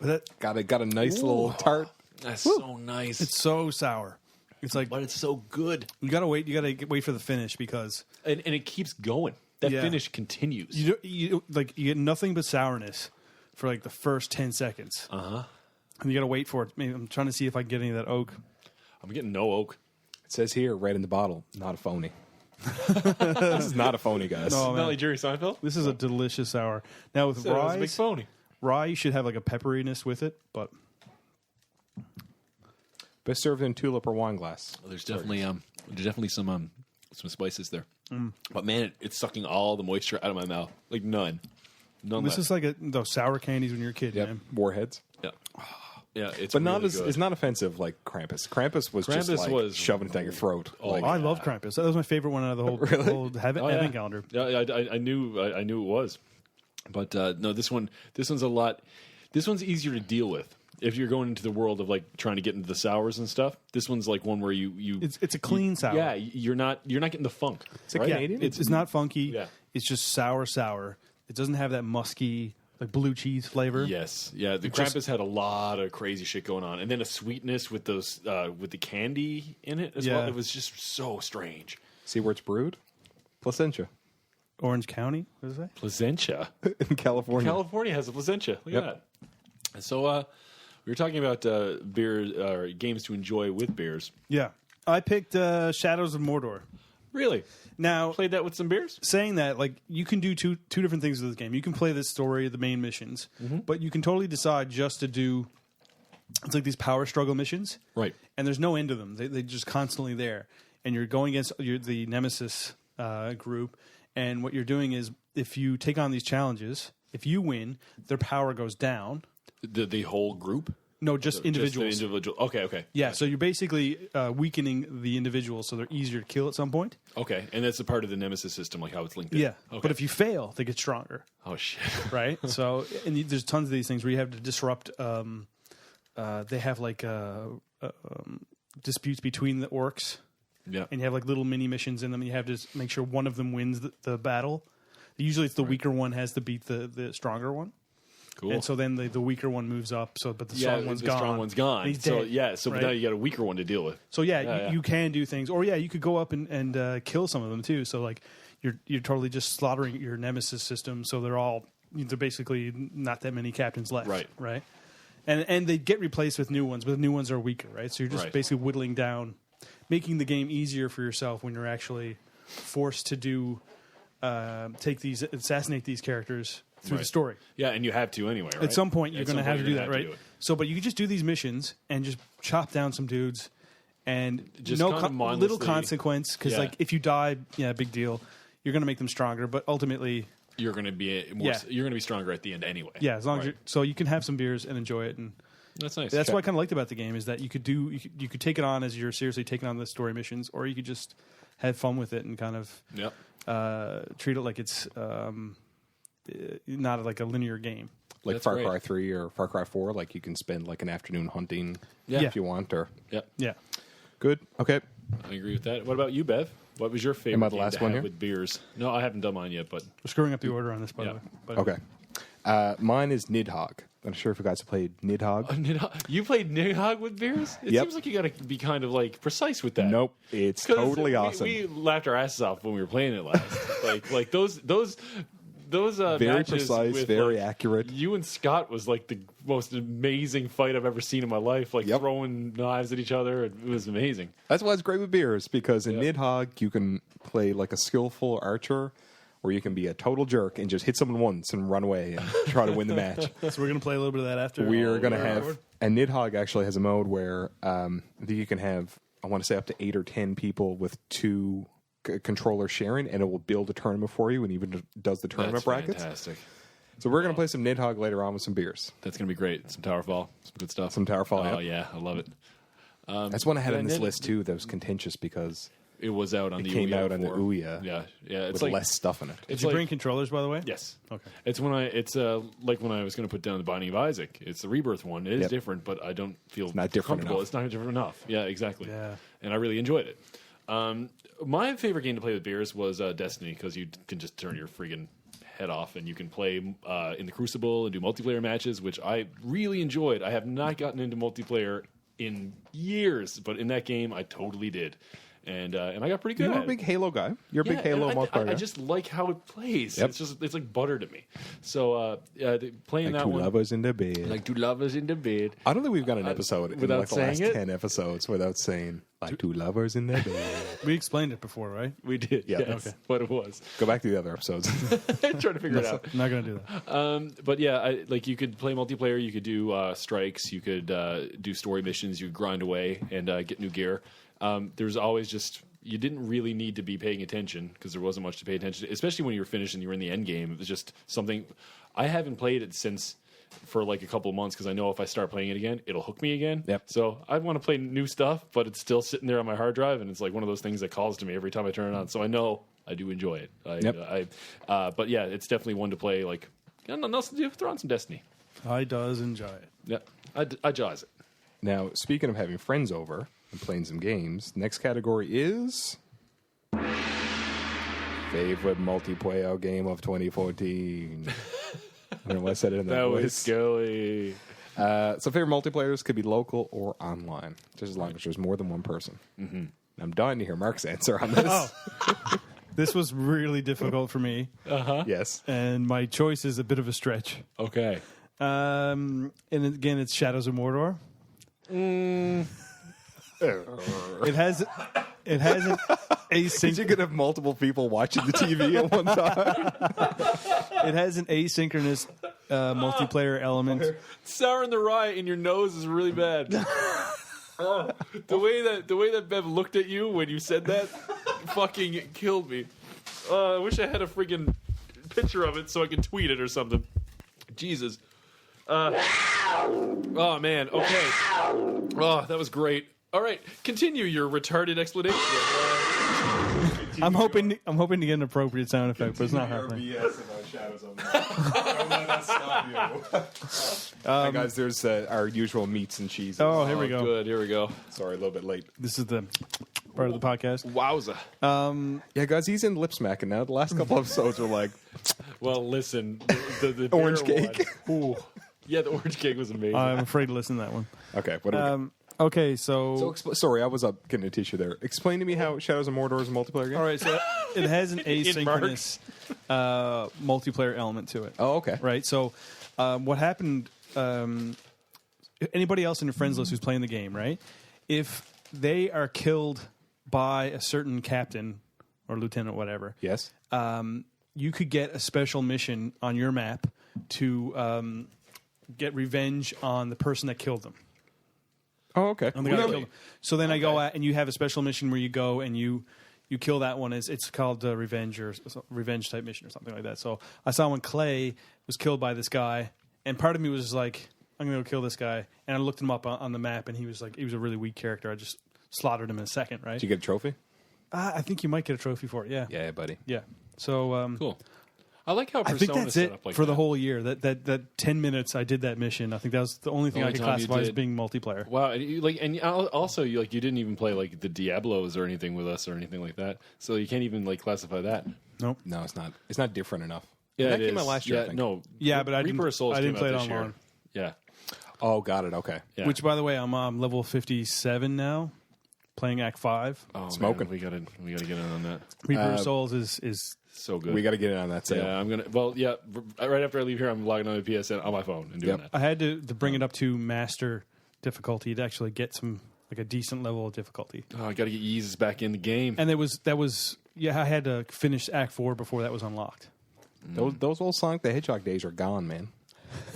That, Got a nice little tart. That's so nice. it's so sour. It's like but it's so good. you gotta wait. You gotta wait for the finish because And it keeps going. That Yeah. finish continues. you get nothing but sourness for like the first 10 seconds. And you gotta wait for it. Maybe I'm trying to see if I can get any of that oak. I'm getting no oak. It says here, right in the bottle, not a phony. This is not a phony, guys. No, Not man. like Jerry Seinfeld? This is a delicious sour. Now with Said it was a big rye, phony. rye you should have like a pepperiness with it, but Best served in tulip or wine glass. There's definitely some spices there. But man, it's sucking all the moisture out of my mouth. Like none. None this left. is like those sour candies when you're a kid, Yep. man. Warheads. Yeah. Yeah, it's But really not as good. it's not offensive like Krampus. Krampus was just Krampus like was- shoving it down your throat. Like, I love Krampus. That was my favorite one out of the whole, Really? whole Advent calendar. Yeah, I knew it was. But no, this one's a lot. This one's easier to deal with. If you're going into the world of like trying to get into the sours and stuff, this one's like one where you It's a clean sour. Yeah, you're not getting the funk. Is it right? Canadian? It's not funky. Yeah. It's just sour. It doesn't have that musky, like blue cheese flavor. Yes, yeah. The Krampus had a lot of crazy shit going on, and then a sweetness with those with the candy in it as well. Yeah. It was just so strange. See where it's brewed? Placentia Orange County, what is that? Placentia. in California. California has a Placentia. Look Yep. at that. So we were talking about beer games to enjoy with beers. Yeah. I picked Shadows of Mordor. Really? Now, Played that with some beers? saying that, like, you can do two different things with this game. You can play this story, the main missions, but you can totally decide just to do, it's like these power struggle missions. Right. And there's no end to them. They're just constantly there. And you're going against the Nemesis group. And what you're doing is, if you take on these challenges, if you win, their power goes down. The whole group? No, just individuals. Just the individual. Okay. Yeah, so you're basically weakening the individuals so they're easier to kill at some point. Okay. And that's a part of the Nemesis system, like how it's linked in. Yeah. Okay. But if you fail, they get stronger, Oh, shit. right? So, and there's tons of these things where you have to disrupt. They have like disputes between the orcs, Yeah. and you have like little mini missions in them. And you have to make sure one of them wins the battle. Usually, it's the weaker one has to beat the stronger one. Cool. And so then the weaker one moves up. So, but the strong one's the gone. strong one's gone. And he's So dead, so right? now you got a weaker one to deal with. So you can do things, or you could go up and kill some of them too. So like you're totally just slaughtering your nemesis system. So they're basically not that many captains left, right? And they get replaced with new ones, but the new ones are weaker, right? So you're just basically whittling down, making the game easier for yourself when you're actually forced to do assassinate these characters through the story. Yeah, and you have to anyway, right? At some point, you're going to have to do that, to right? do it. So, but you can just do these missions and just chop down some dudes, and Just no kind of mindlessly- little consequence because, Yeah. like, if you die, big deal. You're going to make them stronger, but ultimately, You're going to be you're going to be stronger at the end anyway. as long as so you can have some beers and enjoy it, and That's nice. that's what I kind of liked about the game is that you could take it on as you're seriously taking on the story missions, or you could just have fun with it and kind of treat it like it's not like a linear game. Like That's Far great. Cry 3 or Far Cry 4, like you can spend like an afternoon hunting Yeah. if you want. Or Yeah. good. Okay. I agree with that. What about you, Bev? What was your favorite Am I the game last to one have here? with beers? No, I haven't done mine yet, but We're screwing up the order on this, by the way. But Okay. Mine is Nidhogg. I'm not sure if you guys have played Nidhogg. you played Nidhogg with beers? It Yep. seems like you got to be kind of like precise with that. Nope. It's 'Cause totally awesome. We laughed our asses off when we were playing it last. like those Very matches precise, with, very like, accurate. You and Scott was like the most amazing fight I've ever seen in my life. Like Yep. throwing knives at each other. It was amazing. That's why it's great with beers, because in Yeah. Nidhogg, you can play like a skillful archer, or you can be a total jerk and just hit someone once and run away and try to win the match. So we're going to play a little bit of that after. We are going to we're have, forward. and Nidhogg actually has a mode where you can have, I want to say, up to 8 or 10 people with 2 controllers sharing, and it will build a tournament for you and even does the tournament That's brackets. fantastic. So we're going to play some Nidhogg later on with some beers. That's going to be great. Some Towerfall. Some good stuff. Some Towerfall, Oh, yep. yeah. I love it. That's one I had yeah, on this Nid- list too that was contentious because It was out on it the came Ouya out on the before. Ouya Yeah. It's with like less stuff in it. Did it's you like- bring controllers, by the way? Yes. Okay. It's like when I was going to put down the Binding of Isaac. It's the Rebirth one. It is Yep. different, but I don't feel not different comfortable. enough. It's not different enough. Yeah, exactly. Yeah. And I really enjoyed it. My favorite game to play with beers was Destiny, because you can just turn your friggin' head off and you can play in the Crucible and do multiplayer matches, which I really enjoyed. I have not gotten into multiplayer in years, but in that game I totally did. And I got pretty good You're at a big it. Halo guy. You're a big Yeah, Halo and multiplayer guy. I just like how it plays. Yep. It's like butter to me. So playing like that two one, lovers in the bed. like two lovers in the bed. I don't think we've got an episode in without like the last saying it? 10 episodes without saying like two lovers in the bed. We explained it before, right? We did, Yeah, yes, okay. what it was. Go back to the other episodes. Trying to figure it out. I'm not going to do that. But yeah, like you could play multiplayer, you could do strikes, you could do story missions, you could grind away and get new gear. There's always just, you didn't really need to be paying attention because there wasn't much to pay attention to, especially when you were finished and you were in the end game. It was just something. I haven't played it since for like a couple of months because I know if I start playing it again, it'll hook me again. Yep. So I want to play new stuff, but it's still sitting there on my hard drive, and it's like one of those things that calls to me every time I turn it on. So I know I do enjoy it. But yeah, it's definitely one to play. Like, nothing else to do. Throw on some Destiny. I does enjoy it. Yeah, I jaws it. Now, speaking of having friends over and playing some games, next category is favorite multiplayer game of 2014. I don't know why I said it in that That voice. was silly. So favorite multiplayers could be local or online, just as long as there's more than one person. Mm-hmm. I'm dying to hear Mark's answer on this. Oh. This was really difficult for me, Yes. and my choice is a bit of a stretch. Okay. And again, it's Shadows of Mordor. It has an Because you could have multiple people watching the TV at one time. it has an asynchronous multiplayer element. Sour in the rye in your nose is really bad. The way that Bev looked at you when you said that fucking killed me. I wish I had a freaking picture of it so I could tweet it or something. Jesus. Oh man. Okay. Oh, that was great. All right, continue your retarded explanation. I'm hoping to get an appropriate sound effect, but it's not happening. BS about Shadows of Mordor. Don't let us stop you. Hey guys, there's our usual meats and cheeses. Oh, here we go. Good. Here we go. Sorry, a little bit late. This is the part of the podcast. Wowza. Yeah, guys, he's in lip smacking now. The last couple episodes are like Well, listen, the orange beer cake. one- Ooh. Yeah, the orange cake was amazing. I'm afraid to listen to that one. Okay, what do we Okay, so sorry, I was up getting a tissue there. Explain to me how Shadows of Mordor is a multiplayer game. all right, so it has an It asynchronous multiplayer element to it. Oh, okay. Right. So what happened? Anybody else in your friends list who's playing the game, right? If they are killed by a certain captain or lieutenant, whatever, Yes. you could get a special mission on your map to get revenge on the person that killed them. Oh, okay. On the guy that killed them. So then I go out and you have a special mission where you go and you kill that one. It's called revenge or revenge type mission or something like that. So I saw when Clay was killed by this guy, and part of me was like, I'm going to go kill this guy. And I looked him up on the map, and he was a really weak character. I just slaughtered him in a second, right? Did you get a trophy? I think you might get a trophy for it, yeah. Yeah, buddy. Yeah. So Cool. I like how I Persona think that's set it up like for that. the whole year. That 10 minutes I did that mission. I think that was the only thing I could time you classify as did. being multiplayer. Wow, and also you didn't even play like the Diablos or anything with us or anything like that. So you can't even like classify that. Nope. No, it's not. It's not different enough. Yeah, that it came is. out last year. Yeah, I think. no. Yeah, but I Reaper of Souls didn't came play out it this year. online. Yeah. Oh, got it. Okay. Yeah. Which, by the way, I'm level 57 now, playing Act 5. Oh, Smoking. Man, we gotta get in on that. Reaper of Souls is So good. We got to get in on that sale. Yeah, I'm gonna. Well, yeah. Right after I leave here, I'm logging on the PSN on my phone and doing Yep. that. I had to bring it up to master difficulty to actually get some like a decent level of difficulty. Oh, I got to get Yeezus back in the game. And that was I had to finish Act 4 before that was unlocked. Those old Sonic the Hedgehog days are gone, man.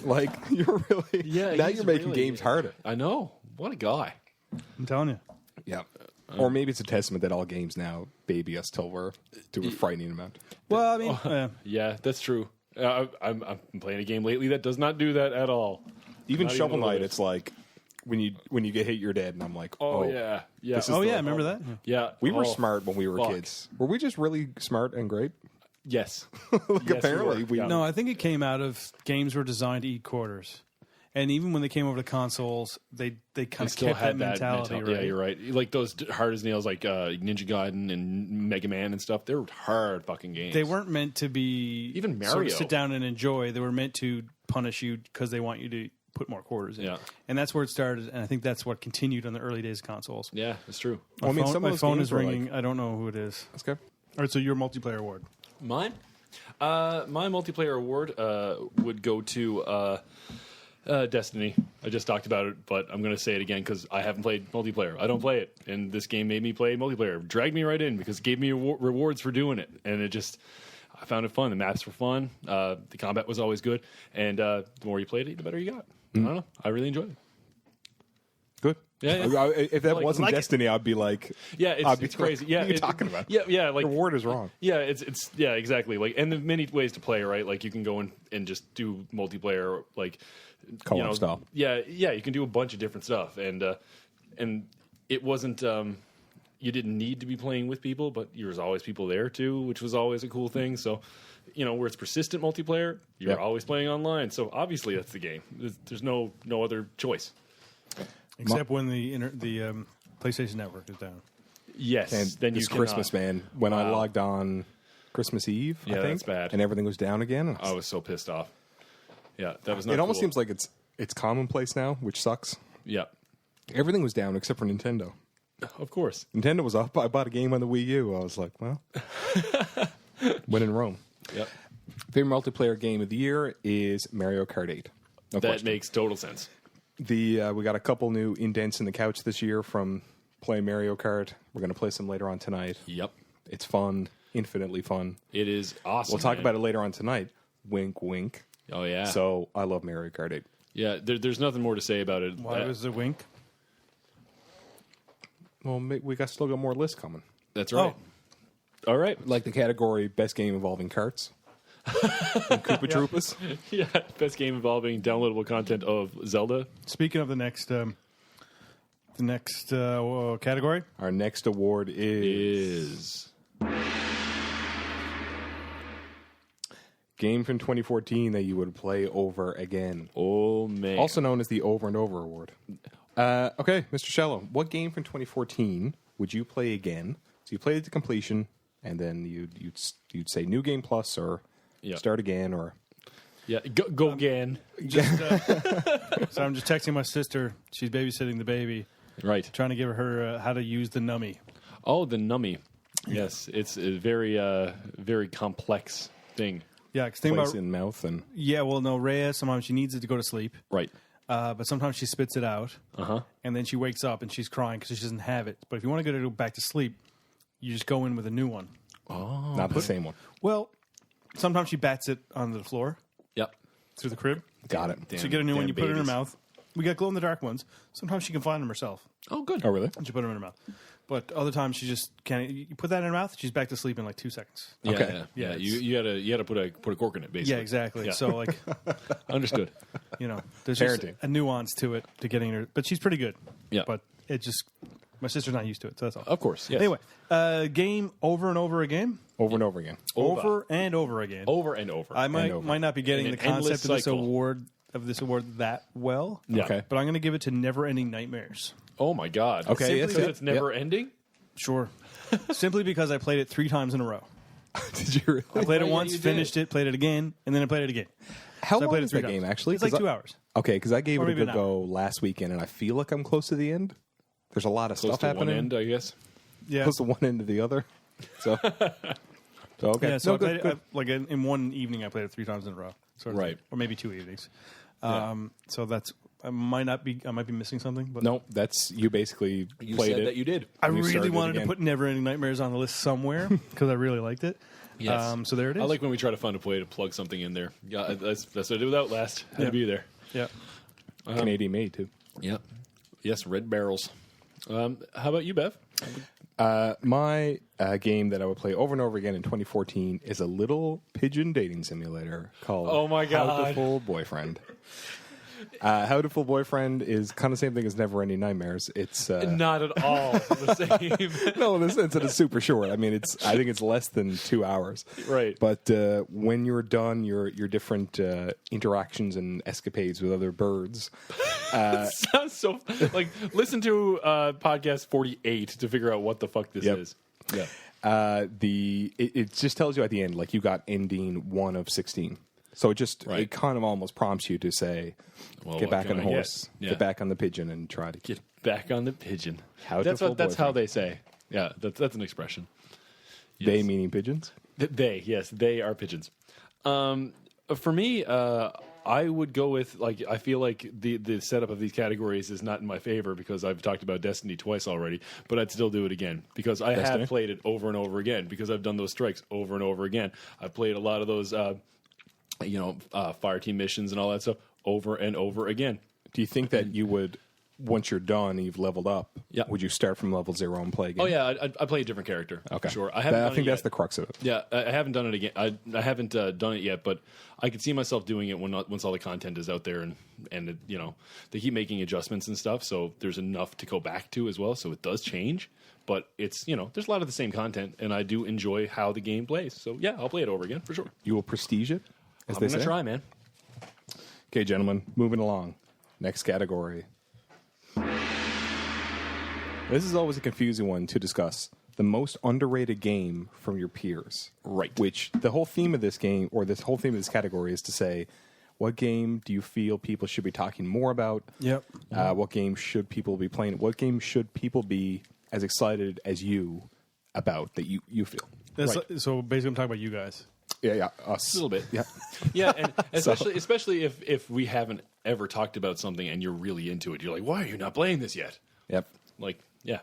Like you're really now he's you're making really- games harder. I know. What a guy. I'm telling you. Yeah. Or maybe it's a testament that all games now baby us till we're to a frightening amount. Well, I mean, Yeah, that's true. I'm playing a game lately that does not do that at all. Even Not Shovel even a little Knight, bit. it's like when you get hit, you're dead, and I'm like, Oh, yeah. this is oh the- yeah, remember that? Yeah. We were Oh, smart when we were fuck. kids. Were we just really smart and great? Yes. Like Yes, apparently we were. No, I think it came out of games were designed to eat quarters. And even when they came over to consoles, they I kind of still kept that had that mentality, mentality. right? Yeah, you're right. Like those hard as nails, like Ninja Gaiden and Mega Man and stuff. They're hard fucking games. They weren't meant to be Even sort of Mario. sit down and enjoy. They were meant to punish you because they want you to put more quarters in. Yeah. And that's where it started, and I think that's what continued on the early days of consoles. Yeah, that's true. Well, I mean, phone, some of my those phone games is were ringing. like- I don't know who it is. That's good. All right, so your multiplayer award. Mine? My multiplayer award would go to Destiny. I just talked about it, but I'm going to say it again because I haven't played multiplayer. I don't play it, and this game made me play multiplayer. Dragged me right in because it gave me rewards for doing it, and I found it fun. The maps were fun. The combat was always good, and the more you played it, the better you got. I don't know. I really enjoyed it. Good. Yeah, If that wasn't like it. Destiny, I'd be like, Yeah, I'd be it's crazy. Yeah, what are you talking about? Yeah, like Your word is wrong. Yeah, it's yeah, exactly. Like, and there's many ways to play, right? Like, you can go in and just do multiplayer, like Co-op style. Yeah, you can do a bunch of different stuff, and it wasn't. You didn't need to be playing with people, but there was always people there too, which was always a cool thing. So, where it's persistent multiplayer, you're Yep. always playing online. So obviously, that's the game. There's no other choice. Except when the PlayStation Network is down. Yes, And then this you Christmas, cannot. man, when I Wow. logged on Christmas Eve, I Yeah, think, that's bad. and everything was down again. I was so pissed off. Yeah, that was not. It almost cool. seems like it's commonplace now, which sucks. Yeah, Everything was down except for Nintendo. of course. Nintendo was up. I bought a game on the Wii U. I was like, well, when in Rome. Yep. Favorite multiplayer game of the year is Mario Kart 8. No That question. makes total sense. We got a couple new indents in the couch this year from playing Mario Kart. We're going to play some later on tonight. Yep. It's fun, infinitely fun. It is awesome. We'll talk man. about it later on tonight. Wink, wink. Oh yeah. So I love Mario Kart 8. yeah, there's nothing more to say about it. Why was the wink? Well, we still got more lists coming. That's right. All right. Like the category best game involving carts. And Koopa Troopas. Yeah. Best game involving downloadable content of Zelda. Speaking of the next category, Our next award is game from 2014 that you would play over again. Oh man. Also known as the Over and Over Award. Okay, Mr. Shello, what game from 2014 would you play again? So you played it to completion, and then you'd say New Game Plus or start again or... Yeah, go again. So I'm just texting my sister. She's babysitting the baby. Right. Trying to give her how to use the nummy. Oh, the nummy. Yes, it's a very, very complex thing. Yeah, because think place about... in mouth and... Yeah, well, no, Rhea, sometimes she needs it to go to sleep. Right. But sometimes she spits it out. Uh-huh. And then she wakes up and she's crying because she doesn't have it. But if you want to get her to go back to sleep, you just go in with a new one. Oh. Not the same one. Well, sometimes she bats it on the floor. Yep. Through the crib. Got it. So you get a new one, you put it in her babies. mouth. We got glow-in-the-dark ones. Sometimes she can find them herself. Oh, good. Oh, really? And she put them in her mouth. But other times she just can't. You put that in her mouth, she's back to sleep in like 2 seconds. Yeah, Okay. yeah. Yeah, You had to put a cork in it, basically. Yeah, exactly. Yeah. So, like, Understood. there's just Parenting. a nuance to it to getting her. But she's pretty good. Yeah. But it just... My sister's not used to it, so that's all. Of course. Yes. Anyway, game over and over again. Over and over again. Over and over again. Over and over. I might over. might not be getting In the an endless concept cycle. of this award that well. Yeah. Okay. But I'm going to give it to Never Ending Nightmares. Oh my God. Okay, Simply yes, because yeah. it's never ending. Sure. Simply because I played it 3 times in a row. Did you really? I played it Oh, yeah, once, you did. finished it, played it again, and then I played it again. How So I long played it is 3 that times. game, actually? It's like 'Cause 2 hours. Okay, because I gave Or it a maybe good an go last weekend, and I feel like I'm close to the end. There's a lot of Close stuff to happening. one end, I guess. Yeah. Close to one end to the other. So, okay. Yeah, so No, I played good, good. it, like in one evening, I played it 3 times in a row. Sort of Right. thing. Or maybe 2 evenings. Yeah. So that's I might be missing something. But No, that's you basically You played said it. that you did. I You really started it wanted to again. put Never Ending Nightmares on the list somewhere because I really liked it. Yes. So there it is. I like when we try to find a way to plug something in there. Yeah, that's what I did with Outlast. Had Yeah. to be there. Yeah. Canadian made too. Yeah. Yes, red barrels. How about you, Bev? My game that I would play over and over again in 2014 is a little pigeon dating simulator called Oh my God. How to Fool Boyfriend. How to Fool Boyfriend is kind of the same thing as Never Ending Nightmares. It's Not at all the same. no, in the sense that it's super short. I mean, I think it's less than 2 hours. Right. But when you're done, your different interactions and escapades with other birds. Sounds so like listen to podcast 48 to figure out what the fuck this Yep. is. Yeah. It just tells you at the end, like you got ending 1 of 16. So Right. it kind of almost prompts you to say, Well, get what back can on the I get? horse, Yeah. get back on the pigeon, and try to Get back on the pigeon. How that's to fool that's how boyfriend. they say. Yeah, that's an expression. They Yes. meaning pigeons. They are pigeons. For me, I would go with I feel like the setup of these categories is not in my favor because I've talked about Destiny twice already, but I'd still do it again because I Destiny? have played it over and over again because I've done those strikes over and over again. I've played a lot of those, fire team missions and all that stuff over and over again. Do you think that you would, once you're done and you've leveled up, Yeah. would you start from level 0 and play again? Oh yeah, I play a different character. Okay. For sure. I I haven't. done think it that's yet. the crux of it. Yeah, I haven't done it again. I haven't done it yet, but I could see myself doing it once all the content is out there and they keep making adjustments and stuff. So there's enough to go back to as well. So it does change, but it's there's a lot of the same content, and I do enjoy how the game plays. So yeah, I'll play it over again for sure. You will prestige it, as I'm they gonna say. try, man. Okay, gentlemen, moving along. Next category. This is always a confusing one to discuss. The most underrated game from your peers. Right. Which the whole theme of this game, or this whole theme of this category, is to say, what game do you feel people should be talking more about? Yep. What game should people be playing? What game should people be as excited as you about that you feel? So basically, I'm talking about you guys. Yeah, us. A little bit. Yeah. Yeah, and especially if we haven't ever talked about something and you're really into it, you're like, why are you not playing this yet? Yep. Like, yeah.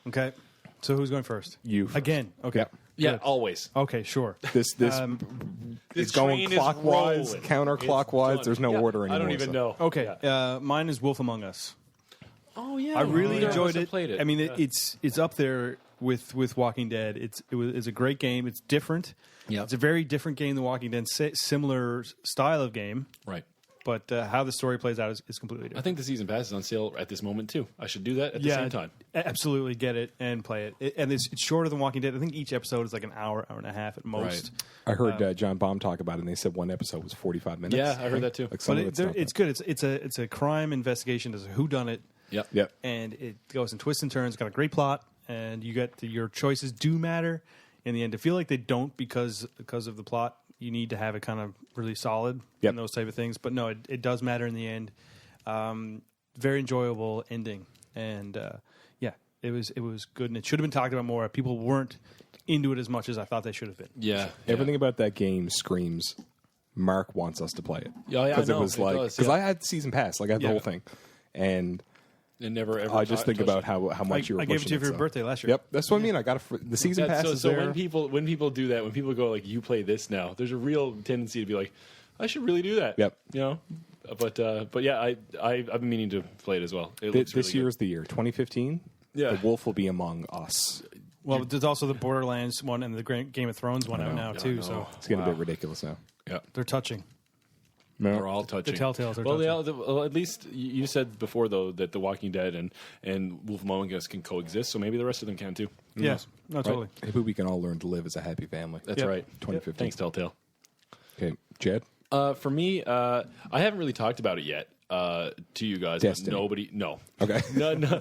Okay. So who's going first? You first. Again. Okay. Yep. Yeah, Good. always. Okay, sure. This This is going train is clockwise, rolling. counterclockwise. It's There's no done. order I anymore. don't even so. know. Okay. Yeah. Mine is Wolf Among Us. Oh yeah, I really Neither of enjoyed us have it. Played it. I mean, Yeah. it's up there with Walking Dead. It's a great game. It's different. Yeah. It's a very different game than Walking Dead. Similar style of game, right. but how the story plays out is completely I different. think the season pass is on sale at this moment too. I should do that at the same time. Absolutely get it and play it. And it's shorter than Walking Dead. I think each episode is like an hour and a half at most. I heard John Baum talk about it, and they said one episode was 45 minutes. Yeah, I heard that too. Like some But of it's not it's good. It's a crime investigation. There's a whodunit, Yep. Yep. and it goes in twists and turns. It's got a great plot, and your choices do matter in the end. To feel like they don't because of the plot, you need to have it kind of really solid in those type of things. But no, it does matter in the end. Very enjoyable ending, and it was good, and it should have been talked about more. People weren't into it as much as I thought they should have been. Yeah, everything about that game screams Mark wants us to play it. Yeah, because it was like because I had season pass, like I had the whole thing, and never ever. I just think about how much you were. I gave it to you for your birthday last year. Yep, that's what I mean. I got the season pass. So when people do that, when people go like, "You play this now," there's a real tendency to be like, "I should really do that." Yep. You know, but yeah, I've been meaning to play it as well. This year is the year 2015. Yeah, the wolf will be among us. Well, there's also the Borderlands one and the Game of Thrones one out now too. So it's getting a bit ridiculous now. Yeah, they're touching. No. They're all touching. The Telltales are touching. Well, at least you said before though that The Walking Dead and Wolf Among Us can coexist, so maybe the rest of them can too. Yes, no, totally. Right? Maybe we can all learn to live as a happy family. That's right. 2015. Thanks, Telltale. Okay, Jed. For me, I haven't really talked about it yet. To you guys, Destiny. Nobody. No. Okay. No.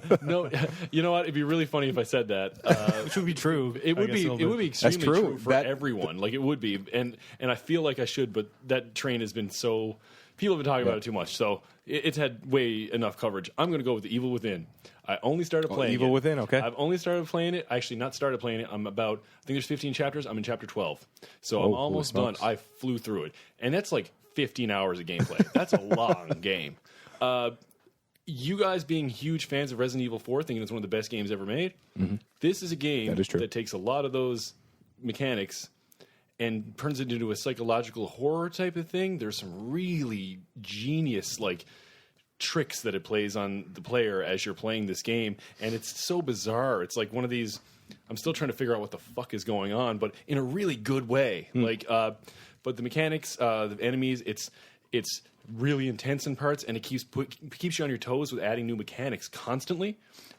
You know what? It'd be really funny if I said that. Which would be true. It would be. It would be extremely true for everyone. Like it would be, and I feel like I should, but that train has been so. People have been talking about it too much, so it's had way enough coverage. I'm going to go with The Evil Within. I only started playing Evil Within, okay. I've only started playing it. Actually, not started playing it. I think there's 15 chapters. I'm in chapter 12. So I'm almost done. I flew through it. And that's like 15 hours of gameplay. That's a long game. You guys being huge fans of Resident Evil 4, thinking it's one of the best games ever made, this is a game that takes a lot of those mechanics and turns it into a psychological horror type of thing. There's some really genius, like, tricks that it plays on the player as you're playing this game, and it's so bizarre. It's like one of these. I'm still trying to figure out what the fuck is going on, but in a really good way. But the mechanics, the enemies, it's really intense in parts, and it keeps you on your toes with adding new mechanics constantly.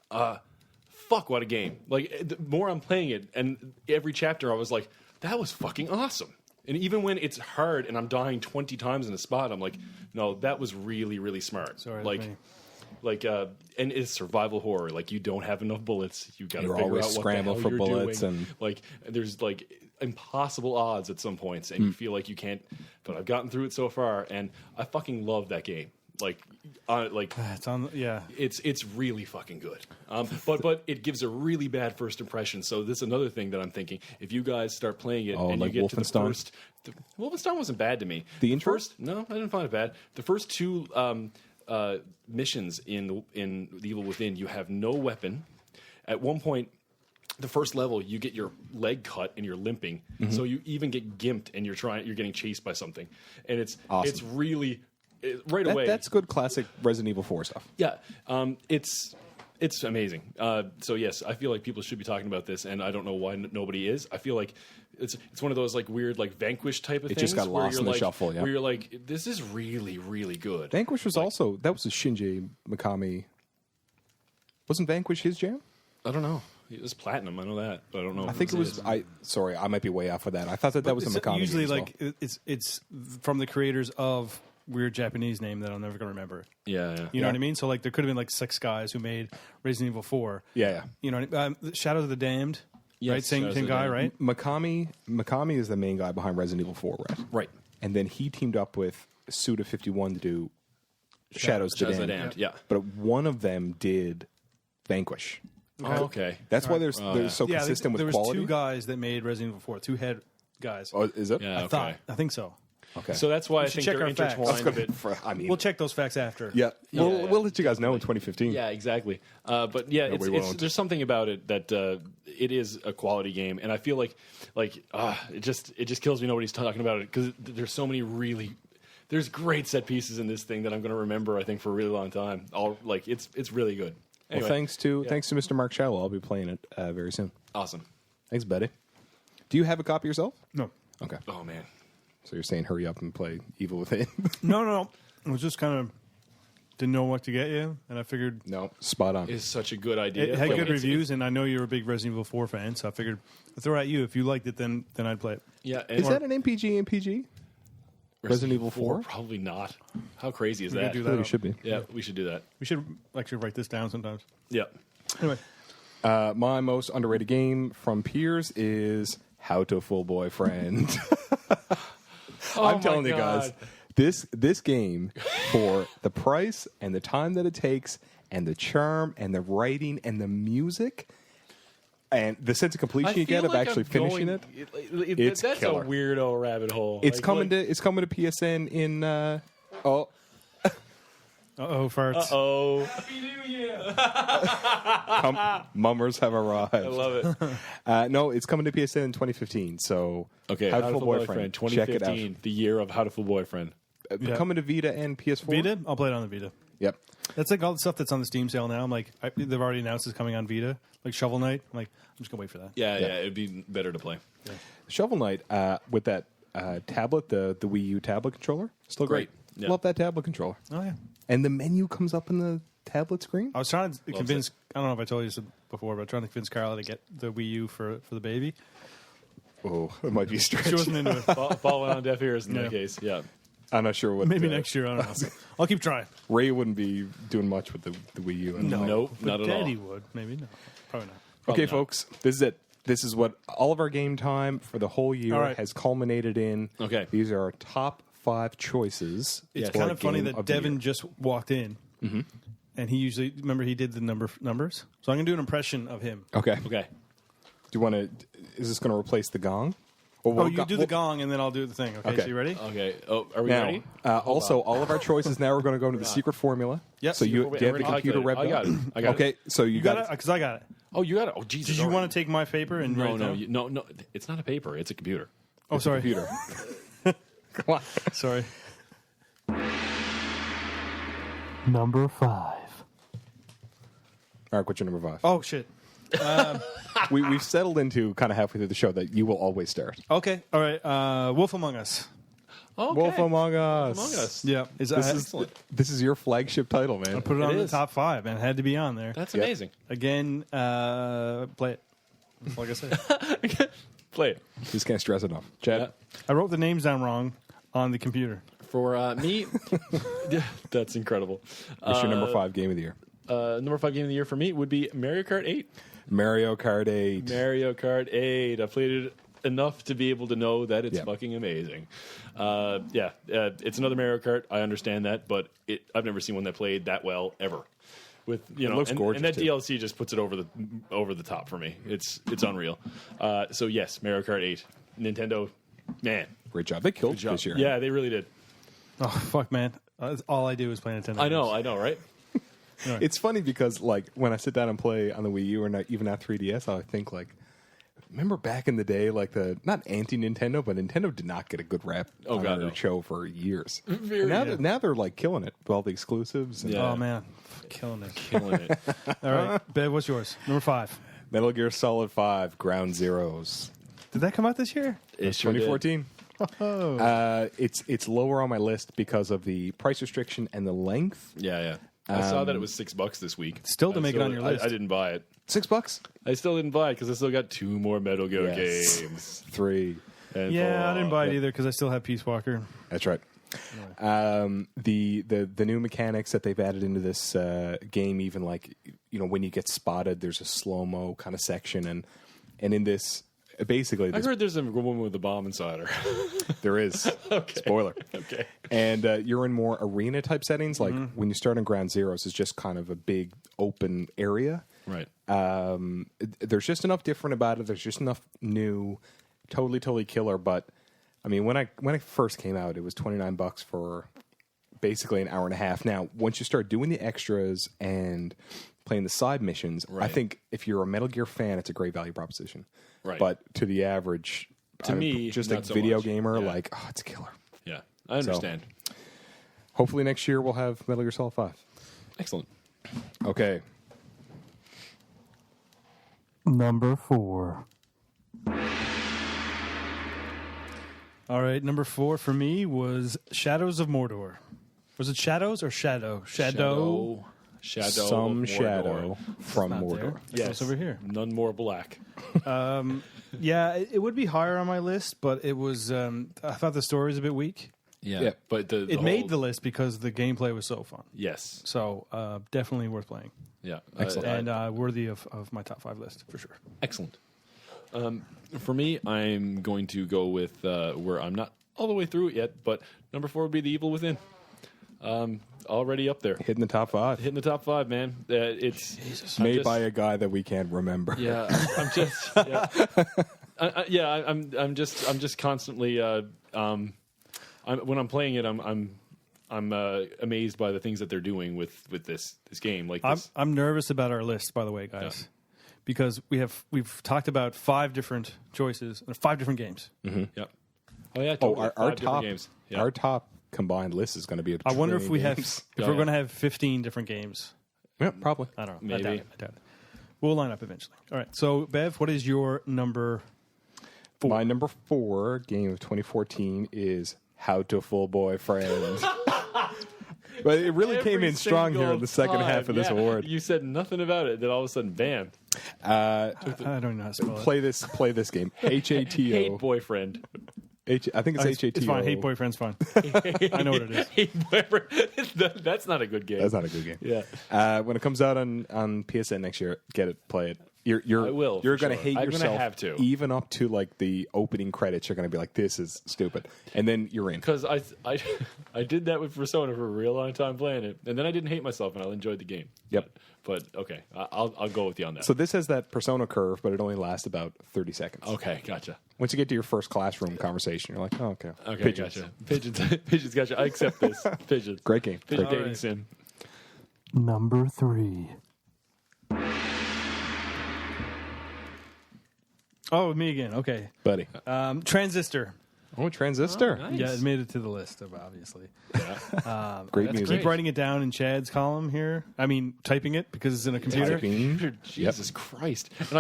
Fuck, what a game! Like the more I'm playing it, and every chapter, I was like, that was fucking awesome. And even when it's hard and I'm dying 20 times in a spot, I'm like, no, that was really, really smart. Sorry, and it's survival horror. Like, you don't have enough bullets. You got to figure always out what scramble the for hell you're bullets, doing. and like, there's like impossible odds at some points, and you feel like you can't. But I've gotten through it so far, and I fucking love that game. It's on. Yeah, it's really fucking good. But it gives a really bad first impression. So this is another thing that I'm thinking. If you guys start playing it and like you get to the Wolfenstein? first, Wolfenstein wasn't bad to me. The intro? No, I didn't find it bad. The first two missions in The Evil Within, you have no weapon. At one point, the first level, you get your leg cut and you're limping. So you even get gimped and you're getting chased by something, and it's awesome. It's really. Away. That's good classic Resident Evil 4 stuff. Yeah, it's amazing. So yes, I feel like people should be talking about this, and I don't know why nobody is. I feel like it's one of those like weird like Vanquish type of things. It just got lost in the shuffle. Yeah, where you're like, this is really really good. Vanquish was also that was a Shinji Mikami. Wasn't Vanquish his jam? I don't know. It was platinum. I know that, but I don't know. I think it was. Sorry, I might be way off of that. I thought that was a Mikami. Usually, game as like it's from the creators of weird Japanese name that I'm never going to remember. Yeah. You know what I mean? So like there could have been like 6 guys who made Resident Evil 4. Yeah. You know what I mean? Shadows of the Damned. Yes, right? Same guy, right? Mikami is the main guy behind Resident Evil 4, right? Right. And then he teamed up with Suda51 to do Shadows of the Damned. Yeah. But one of them did Vanquish. Oh, okay. That's why they're so consistent with there was quality. 2 guys that made Resident Evil 4. 2 head guys. Oh, is it? Yeah. I think so. Okay. So that's why I should think check they're our facts. intertwined a bit. We'll check those facts after. Yeah. We'll let you guys know in 2015. Yeah, exactly. But yeah, there's something about it that it is a quality game, and I feel like it just kills me nobody's talking about it because there's so many there's great set pieces in this thing that I'm going to remember I think for a really long time. It's really good. Anyway, Well, thanks to Mr. Mark Shallow, I'll be playing it very soon. awesome. Thanks, buddy. Do you have a copy yourself? No. Okay. Oh man. So you're saying hurry up and play Evil Within? No. I was just kind of didn't know what to get you, and I figured No, spot on. It's such a good idea. it had Like, good it's- reviews, and I know you're a big Resident Evil 4 fan, so I figured I'd throw it at you. If you liked it, then I'd play it. Yeah. Is that an MPG? Resident Evil 4? Probably not. How crazy is We that? could do I think that. it should be. Yeah, we should do that. We should actually write this down sometimes. Yeah. Anyway, My most underrated game from peers is How to Fool Boyfriend. I'm telling you guys, this game, for the price and the time that it takes and the charm and the writing and the music and the sense of completion you get of actually finishing it, it's that's killer. a weirdo rabbit hole. It's coming to PSN in farts. Happy New Year! Mummers have arrived. I love it. No, it's coming to PSN in 2015. So Okay, How to Fool Boyfriend. 2015, Check it out. the year of How to Fool Boyfriend. Coming to Vita and PS4. Vita? I'll play it on the Vita. Yep. That's like all the stuff that's on the Steam sale now. I'm like, they've already announced it's coming on Vita, like Shovel Knight. I'm like, I'm just gonna wait for that. Yeah, it'd be better to play. Shovel Knight with that tablet, the Wii U tablet controller, still great. Yeah. Love that tablet controller. Oh yeah. And the menu comes up in the tablet screen. I was trying to convince. I don't know if I told you this before, but trying to convince Carla to get the Wii U for the baby. Oh, it might be a stretch. She wasn't into it. Falling on deaf ears in that case. Yeah. I'm not sure what. Maybe next year. I don't know. I'll keep trying. Ray wouldn't be doing much with the Wii U. Nope, But not at all. Daddy would. Maybe no. Probably not. Okay, not. folks, this is it. This is what all of our game time for the whole year All right. has culminated in. Okay. These are our top 5 choices. It's for kind of funny game that of the Devin year. just walked in, and he usually he did the numbers. So I'm gonna do an impression of him. Okay. Okay. Do you want to? Is this going to replace the gong? Or Oh, we'll you go- do the gong, and then I'll do the thing. Okay, Okay. so you ready? Okay. Oh, are we Now, ready? also, all of our choices now are going to go into the secret formula. Yep. So you, Secret do you have the formula. computer I revved got up? it. I got it. Okay, so you You got it? Because I got it. Oh, you got it. Oh, Jesus. Did you all want right. to take my paper and write No, it no, down? no. It's not a paper. It's a computer. Oh, sorry. Computer. Come on. Sorry. Number 5. All right, what's your number 5? Oh shit. We've settled into kind of halfway through the show that you will always start. Okay. All right. Wolf Among Us. Okay. Wolf Among Us. Among Us. Yeah. This is your flagship title, man. Put it on the is. top 5, man. It had to be on there. That's Yep. amazing. Again, play it. That's all I gotta say. Play it. Just can't stress enough. Chad? Yeah. I wrote the names down wrong on the computer. For me, that's incredible. What's your number 5 game of the year? Number 5 game of the year for me would be Mario Kart 8. Mario Kart 8. Mario Kart 8. I played it enough to be able to know that it's Yeah. fucking amazing. It's another Mario Kart. I understand that, but I've never seen one that played that well ever. With looks gorgeous, and that too. DLC just puts it over the top for me. It's unreal. So yes, Mario Kart 8. Nintendo, man, Great job. They killed good job. this year. Yeah, they really did. Oh fuck, man! That's all I do is play Nintendo. I know, games. right? It's funny because, like, when I sit down and play on the Wii U or not, even not 3DS, I think, like, remember back in the day, like, not anti-Nintendo, but Nintendo did not get a good rap on God, their no. show for years. Very And good. now they're, like, killing it with all the exclusives. And Yeah. Oh man, killing it. Killing it. All right, Bev, what's yours? Number 5. Metal Gear Solid 5, Ground Zeroes. Did that come out this year? It sure did. 2014. It's lower on my list because of the price restriction and the length. Yeah. I saw that it was $6 this week. Still to I make it on your list. I didn't buy it. $6? I still didn't buy it because I still got 2 more Metal Gear Yes. games. 3. And Yeah, I didn't buy it yeah. either because I still have Peace Walker. That's right. The new mechanics that they've added into this game, even like, when you get spotted, there's a slow mo kind of section, and in this, basically, I this, heard there's a woman with a bomb inside her. there is spoiler. Okay. And you're in more arena type settings. Like when you start on Ground Zeroes, it's just kind of a big open area. Right. There's just enough different about it. There's just enough new, totally killer. But I mean, when I first came out, it was $29 for basically an hour and a half. Now, once you start doing the extras and playing the side missions, I Right. think if you're a Metal Gear fan, it's a great value proposition. Right. But to the average, me, just a not so video much. gamer, Yeah. like, oh, it's a killer. Yeah. I understand. Hopefully next year we'll have Metal Gear Solid 5. Excellent. Okay. Number 4. All right, number 4 for me was Shadows of Mordor. Was it Shadows or Shadow? Shadow. Shadow. Some of Mordor. shadow from Not Mordor. there. Yes. It's over here. None more black. Yeah, it would be higher on my list, but it was. I thought the story was a bit weak. Yeah. But It made the list because the gameplay was so fun. Yes. So definitely worth playing. Yeah. Excellent. And worthy of my top 5 list for sure. Excellent. For me, I'm going to go with where I'm not all the way through it yet, but number 4 would be The Evil Within. Already up there. Hitting the top 5. Hitting the top 5, man. It's Made by a guy that we can't remember. Yeah, I'm just. Yeah, I'm just constantly. When I'm playing it, I'm amazed by the things that they're doing with this game. Like this. I'm nervous about our list, by the way, guys, because we've talked about 5 different choices and 5 different games. Mm-hmm. Yep. Oh yeah. Totally. Our top games. Our top combined list is going to be. I wonder if we games. have we're going to have 15 different games. Yeah, probably. I don't know. Maybe. I doubt it. We'll line up eventually. All right. So Bev, what is your number 4? My number 4 game of 2014 is How to Full Boyfriend. But it really came in strong here in the second half of this award. You said nothing about it, then all of a sudden, bam. I don't even know how to spell it. Play this game. H-A-T-O. Hate boyfriend. I think it's H-A-T-O. It's fine. Hate boyfriend's fine. I know what it is. Hate boyfriend. That's not a good game. That's not a good game. Yeah. When it comes out on PSN next year, get it, play it. I will. You're for going to sure. hate I'm yourself. gonna have to. Even up to like the opening credits, you're going to be like, "This is stupid," and then you're in. Because I did that with Persona for a real long time playing it, and then I didn't hate myself, and I enjoyed the game. Yep. But okay, I'll go with you on that. So this has that Persona curve, but it only lasts about 30 seconds. Okay, gotcha. Once you get to your first classroom conversation, you're like, "Oh, okay, Okay, Pigeons. gotcha. Pigeons, gotcha. I accept this. Pigeons. Great game. Pigeon Great game. dating sim. Number 3. Oh, me again. Okay. buddy." Transistor. Oh, Transistor. Nice. Yeah, it made it to the list, obviously. Great music. Keep writing it down in Chad's column here. I mean, typing it because it's in a computer. Typing. Jesus Christ! And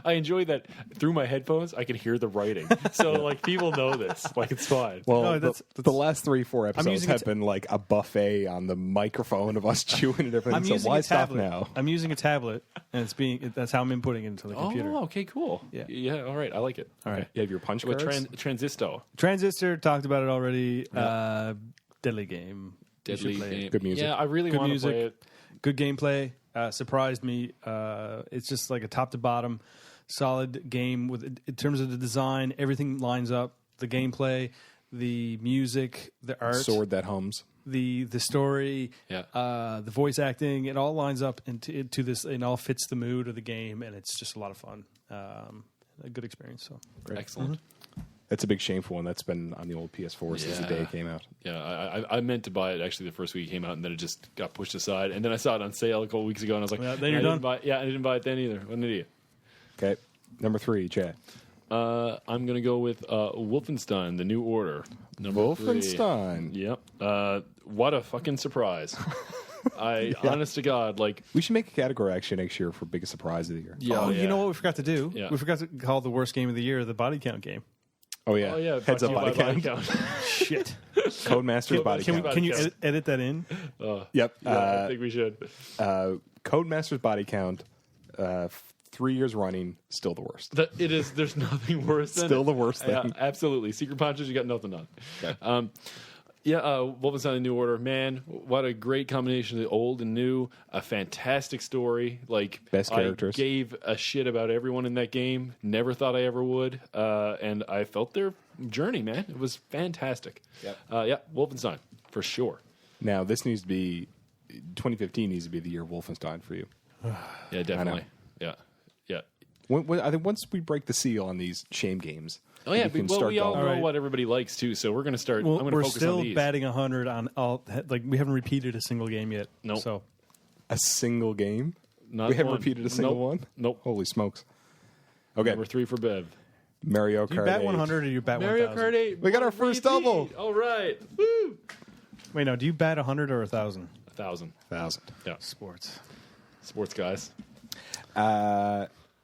I enjoy that through my headphones. I can hear the writing, so like people know this. Like it's fine. Well, No, the last 3-4 episodes using have been like a buffet on the microphone of us chewing and everything. I'm So using why a stop tablet. now? I'm using a tablet, and that's how I'm inputting it into the computer. Oh, okay, cool. Yeah. All right. I like it. All right. You have your punch With cards. Transistor. Transistor, talked about it already. Deadly game. You should Deadly play it. game. Good music. Yeah, I really Good want to music. play it. Good gameplay. Surprised me. It's just like a top to bottom solid game in terms of the design. Everything lines up. The gameplay, the music, the art, Sword that hums. the story, Yeah. the voice acting. It all lines up into this, and all fits the mood of the game, and it's just a lot of fun. A good experience. So Great. Excellent. That's a big shameful one. That's been on the old PS4 since the day it came out. Yeah, I meant to buy it actually the first week it came out, and then it just got pushed aside. And then I saw it on sale a couple weeks ago, and I was like, Well, then you're done. I didn't buy it then either. What an idiot. Okay. Number 3, Chad. I'm going to go with Wolfenstein: The New Order. Number 3. Wolfenstein. Yep. What a fucking surprise. Honest to God, like... We should make a category actually next year for biggest surprise of the year. Yeah, you know what we forgot to do? Yeah. We forgot to call the worst game of the year the body count game. Oh, yeah. Oh, yeah. Heads up body count. Shit. Codemasters body count. Can you edit that in? Yep. I think we should. Codemasters body count, 3 years running, still the worst. It is. There's nothing worse than Still it. the worst thing. Yeah, absolutely. Secret Punches, you got nothing on. Okay. Wolfenstein: The New Order. Man, what a great combination of the old and new. A fantastic story. Like Best characters. I gave a shit about everyone in that game. Never thought I ever would. And I felt their journey, man. It was fantastic. Wolfenstein for sure. Now, this needs to be 2015 needs to be the year of Wolfenstein for you. Yeah, definitely. Yeah. I think once we break the seal on these shame games, Oh yeah, we can well, start we all going. know Right. what everybody likes too, so we're going to start. Well, I'm going to we're focus still on these. batting 100 on all. Like we haven't repeated a single game yet. Nope. So A single game? Not We haven't one. repeated a single Nope. one? Nope. Holy smokes. Okay. Number 3 for Bev. Mario Kart do you bat 8. 100 or you bat Mario 1,000? Kart 8. We got our first double. All right. Woo. Wait, no. Do you bat 100 or 1,000? 1,000. 1,000. Yeah. Sports. Sports guys.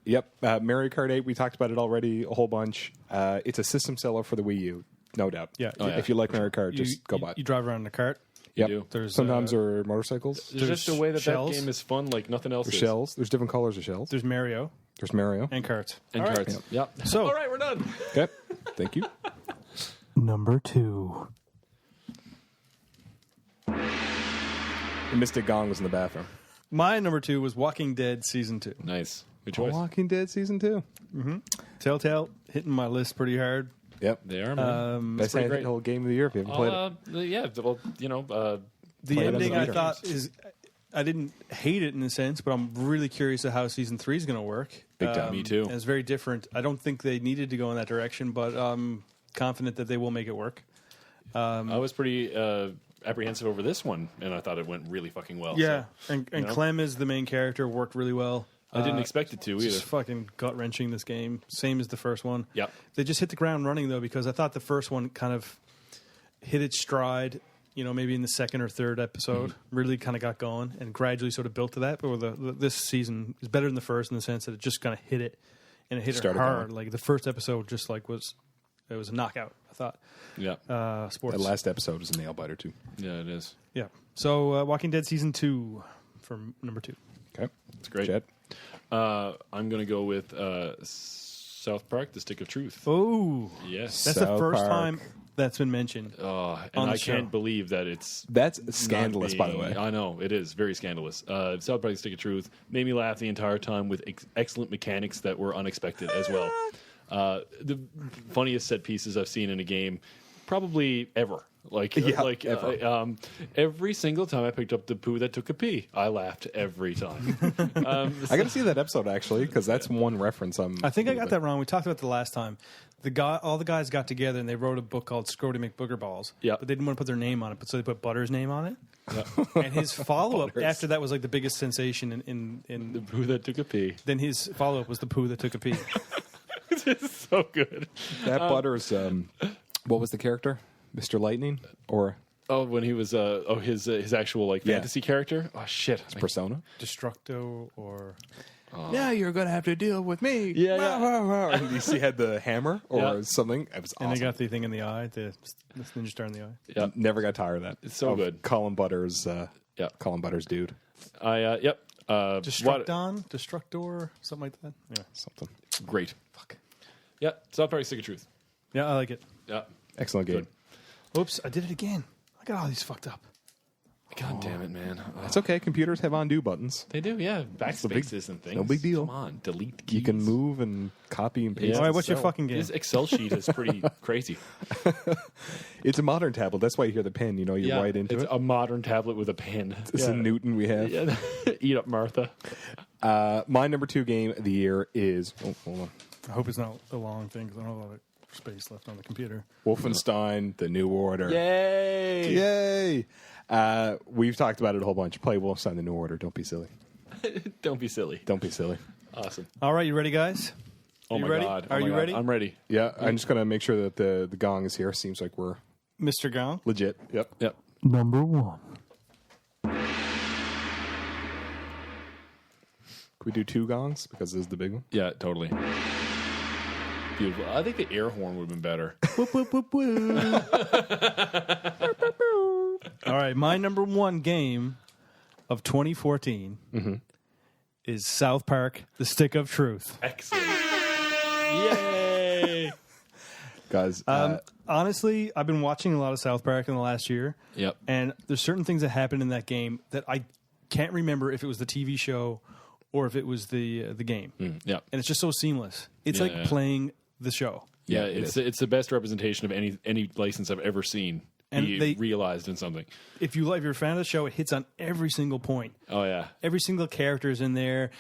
Yep. Mario Kart 8, we talked about it already a whole bunch. It's a system seller for the Wii U, no doubt. Yeah. Oh, yeah. If you like Mario Kart, just go buy it. You drive around in a cart. Yep. do. There's Sometimes there are motorcycles. There's just a way that shells. that game is fun like nothing else There's is. shells. There's different colors of shells. There's Mario There's Mario. and carts. And All right. cards. Yep. So- all right, we're done. Okay. Thank you. Number 2. The Mystic Gong was in the bathroom. My number 2 was Walking Dead Season 2. Nice. Good choice. Walking Dead Season 2. Telltale hitting my list pretty hard. Yep. They are, man. Best whole game of the year if you haven't played it. Yeah, well, The Play it ending, on I the thought, is... I didn't hate it in a sense, but I'm really curious of how Season 3 is going to work. Big time. Me too. And it's very different. I don't think they needed to go in that direction, but I'm confident that they will make it work. I was pretty apprehensive over this one, and I thought it went really fucking well. Yeah, so, and Clem is the main character, worked really well. I didn't expect it to either. Just fucking gut-wrenching, this game. Same as the first one. Yep. They just hit the ground running, though, because I thought the first one kind of hit its stride, maybe in the second or third episode, really kind of got going and gradually sort of built to that. But this season is better than the first in the sense that it just kind of hit it, and it hit it hard. Going. Like, the first episode just was a knockout, I thought. Yeah. Sports. The last episode is a nail biter, too. Yeah, it is. Yeah. So, Walking Dead Season 2 from number 2. Okay. It's great. Chad? I'm going to go with South Park, The Stick of Truth. Oh. Yes. That's South the first Park. time that's been mentioned. And on the I show. can't believe that it's That's scandalous, not by the way. I know, it is very scandalous. South Park, The Stick of Truth made me laugh the entire time with excellent mechanics that were unexpected as well. The funniest set pieces I've seen in a game probably ever. Ever. Every single time I picked up the poo that took a pee, I laughed every time. I got to see that episode, actually, because that's one reference. I think I got that wrong. We talked about it the last time. All the guys got together and they wrote a book called Scrody McBooger Balls. Yeah. But they didn't want to put their name on it, so they put Butter's name on it. Yeah. And his follow-up after that was like the biggest sensation in The poo that took a pee. Then his follow-up was the poo that took a pee. It's so good. That Butters, what was the character? Mr. Lightning? Or when he was his actual fantasy character. Oh shit, Persona? Destructo or... Now you're going to have to deal with me. Yeah. And you see, had the hammer or something. It was awesome. And they got the thing in the eye, the ninja star in the eye. Yeah. Never got tired of that. It's so good. Colin Butters, Colin Butters dude. Destructor, something like that. Yeah, Something. Great. Fuck. Yeah, South Park, Stick of Truth. yeah, I like it. Yeah. Excellent game. Oops, I did it again. I got all these fucked up. God damn it, man. It's okay. Computers have undo buttons. They do, yeah. Backspaces and things. no big deal. Come on, delete keys. You can move and copy and paste. Yeah. All right, what's your So, fucking game? This Excel sheet is pretty crazy. It's a modern tablet. That's why you hear the pen. You write into it's it. a modern tablet with a pen. It's a Newton we have. Yeah. Eat up, Martha. My number 2 game of the year is... Oh, hold on. I hope it's not a long thing because I don't have a lot of space left on the computer. Wolfenstein: The New Order. Yay! Yay! We've talked about it a whole bunch. Play Wolfenstein: The New Order. Don't be silly. Don't be silly. Don't be silly. Awesome. All right, you ready, guys? Oh You my ready? god. Are Oh my you God. ready? I'm ready. Yeah, I'm just going to make sure that the gong is here. Seems like we're Mr. Gong. legit. Yep. Yep. Number 1. Can we do 2 gongs? Because this is the big one. Yeah, totally. Beautiful. I think the air horn would have been better. Whoop, whoop, whoop, whoop. All right, my number 1 game of 2014 is South Park: The Stick of Truth. Excellent. Yay! Guys, Honestly, I've been watching a lot of South Park in the last year. Yep. And there's certain things that happened in that game that I can't remember if it was the TV show or if it was the game. Yep. And it's just so seamless. It's Yeah, like yeah. playing the show. Yeah, it it's the best representation of any license I've ever seen And be they- realized in something. If you're a fan of the show, it hits on every single point. Oh yeah. Every single character is in there.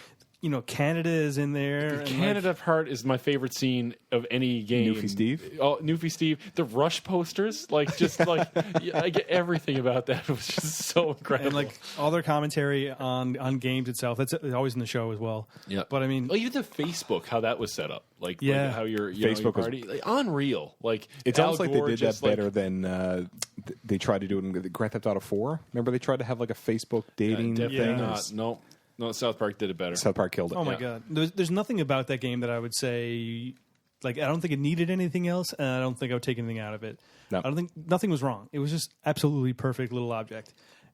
Canada is in there. and, Canada part is my favorite scene of any game. Newfie Steve? Oh, Newfie Steve. The Rush posters, I get everything about that. It was just so incredible. and all their commentary on games itself. That's always in the show as well. Yeah. But I mean, even the Facebook, how that was set up, Yeah. how your Facebook was- party, unreal. it's Al almost like Gore they did that just, better than they tried to do it in Grand Theft Auto 4. Remember they tried to have like a Facebook dating definitely thing? not. No, South Park did it better. South Park killed it. oh my Yeah. god, there's nothing about that game that I would say. I don't think it needed anything else, and I don't think I would take anything out of it. No. I don't think nothing was wrong. It was just absolutely perfect little object.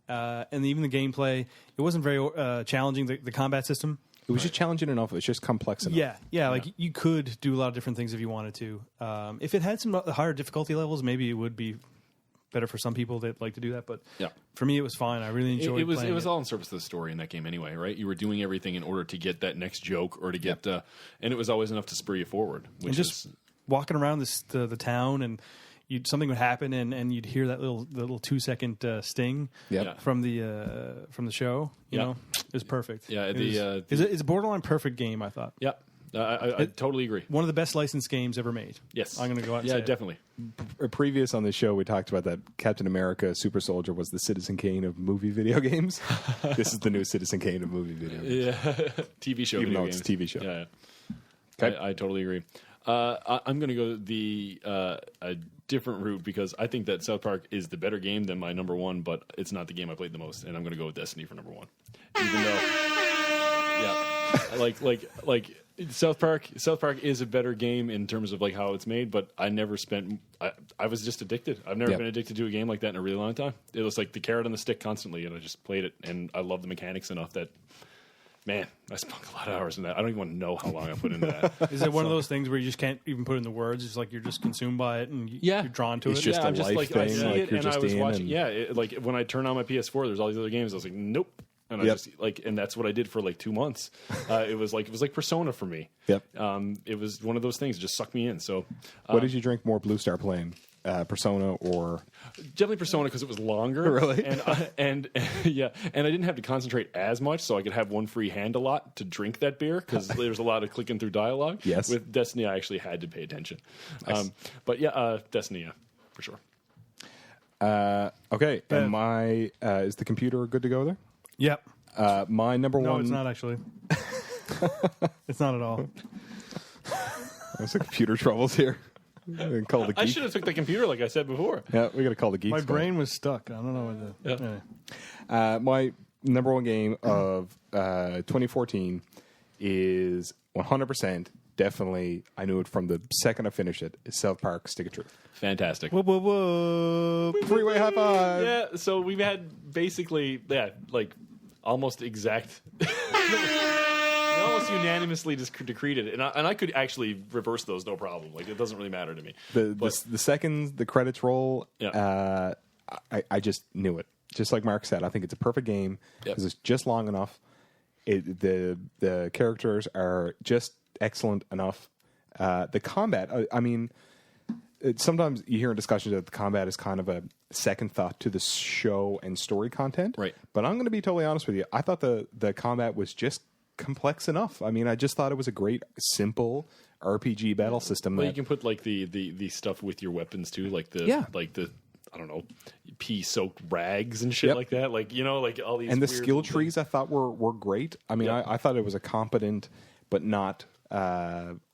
And even the gameplay, it wasn't very challenging. The combat system. It was just challenging enough. It was just complex enough. Yeah. You could do a lot of different things if you wanted to. If it had some higher difficulty levels, maybe it would be better for some people that like to do that. But Yeah. for me, it was fine. I really enjoyed playing it was all in service of the story in that game anyway, right? You were doing everything in order to get that next joke or to get, and it was always enough to spur you forward. Which and just is walking around the town, and something would happen, and you'd hear that little 2-second sting from the show. You know, it was perfect. Yeah, it's a borderline perfect game, I thought. Yeah, I totally agree. One of the best licensed games ever made. Yes, I'm going to go out and say definitely. Previous on the show, we talked about that Captain America Super Soldier was the Citizen Kane of movie video games. This is the new Citizen Kane of movie video games. Yeah, TV show. Even video though games. it's a TV show. Yeah. Okay. I totally agree. I'm going to go a different route because I think that South Park is the better game than my number one, but it's not the game I played the most, and I'm going to go with Destiny for number one. Even though, like South Park is a better game in terms of like how it's made, but I never spent. I was just addicted. I've never been addicted to a game like that in a really long time. It was like the carrot on the stick constantly, and I just played it, and I love the mechanics enough that. Man, I spent a lot of hours in that. I don't even want to know how long I put into that. Is it one of those things where you just can't even put in the words? It's like you're just consumed by it and you're drawn to It's it? just a I'm just life I thing, see like it, you're and just I was in watching. and- Like when I turn on my PS4, there's all these other games. I was like, nope. And I just and that's what I did for like 2 months. It was like Persona for me. Yep. It was one of those things that just sucked me in. So, What did you drink more Blue Star playing? Persona or definitely Persona because it was longer. Really? And yeah, and I didn't have to concentrate as much, so I could have one free hand a lot to drink that beer because there's a lot of clicking through dialogue. Yes. With Destiny, I actually had to pay attention. Nice. But yeah, Destiny, yeah, for sure. okay. And my is the computer good to go there? Yep. My number one. No, it's not actually. It's not at all. There's some computer troubles here. Call the geek. I should have took the computer like I said before. Yeah, we got to call the geeks. My brain was stuck. I don't know what Yeah. My number one game of 2014 is 100% definitely. I knew it from the second I finished it. Is South Park: Stick of Truth. Fantastic. Whoa, whoa, whoa. Freeway high five. Yeah, so we've had basically like almost exact. We almost unanimously decreed it, and I could actually reverse those no problem. Like it doesn't really matter to me. The second the credits roll, Yeah. I just knew it. Just like Mark said, I think it's a perfect game because it's just long enough. The characters are just excellent enough. The combat, I mean, sometimes you hear in discussions that the combat is kind of a second thought to the show and story content. Right. But I'm going to be totally honest with you. I thought the combat was just complex enough. I mean, I just thought it was a great, simple RPG battle system. Well, you can put like the stuff with your weapons too, like the I don't know, pea-soaked rags and shit like that. Like like all these and the weird skill little trees I thought were great. I mean, I thought it was a competent but not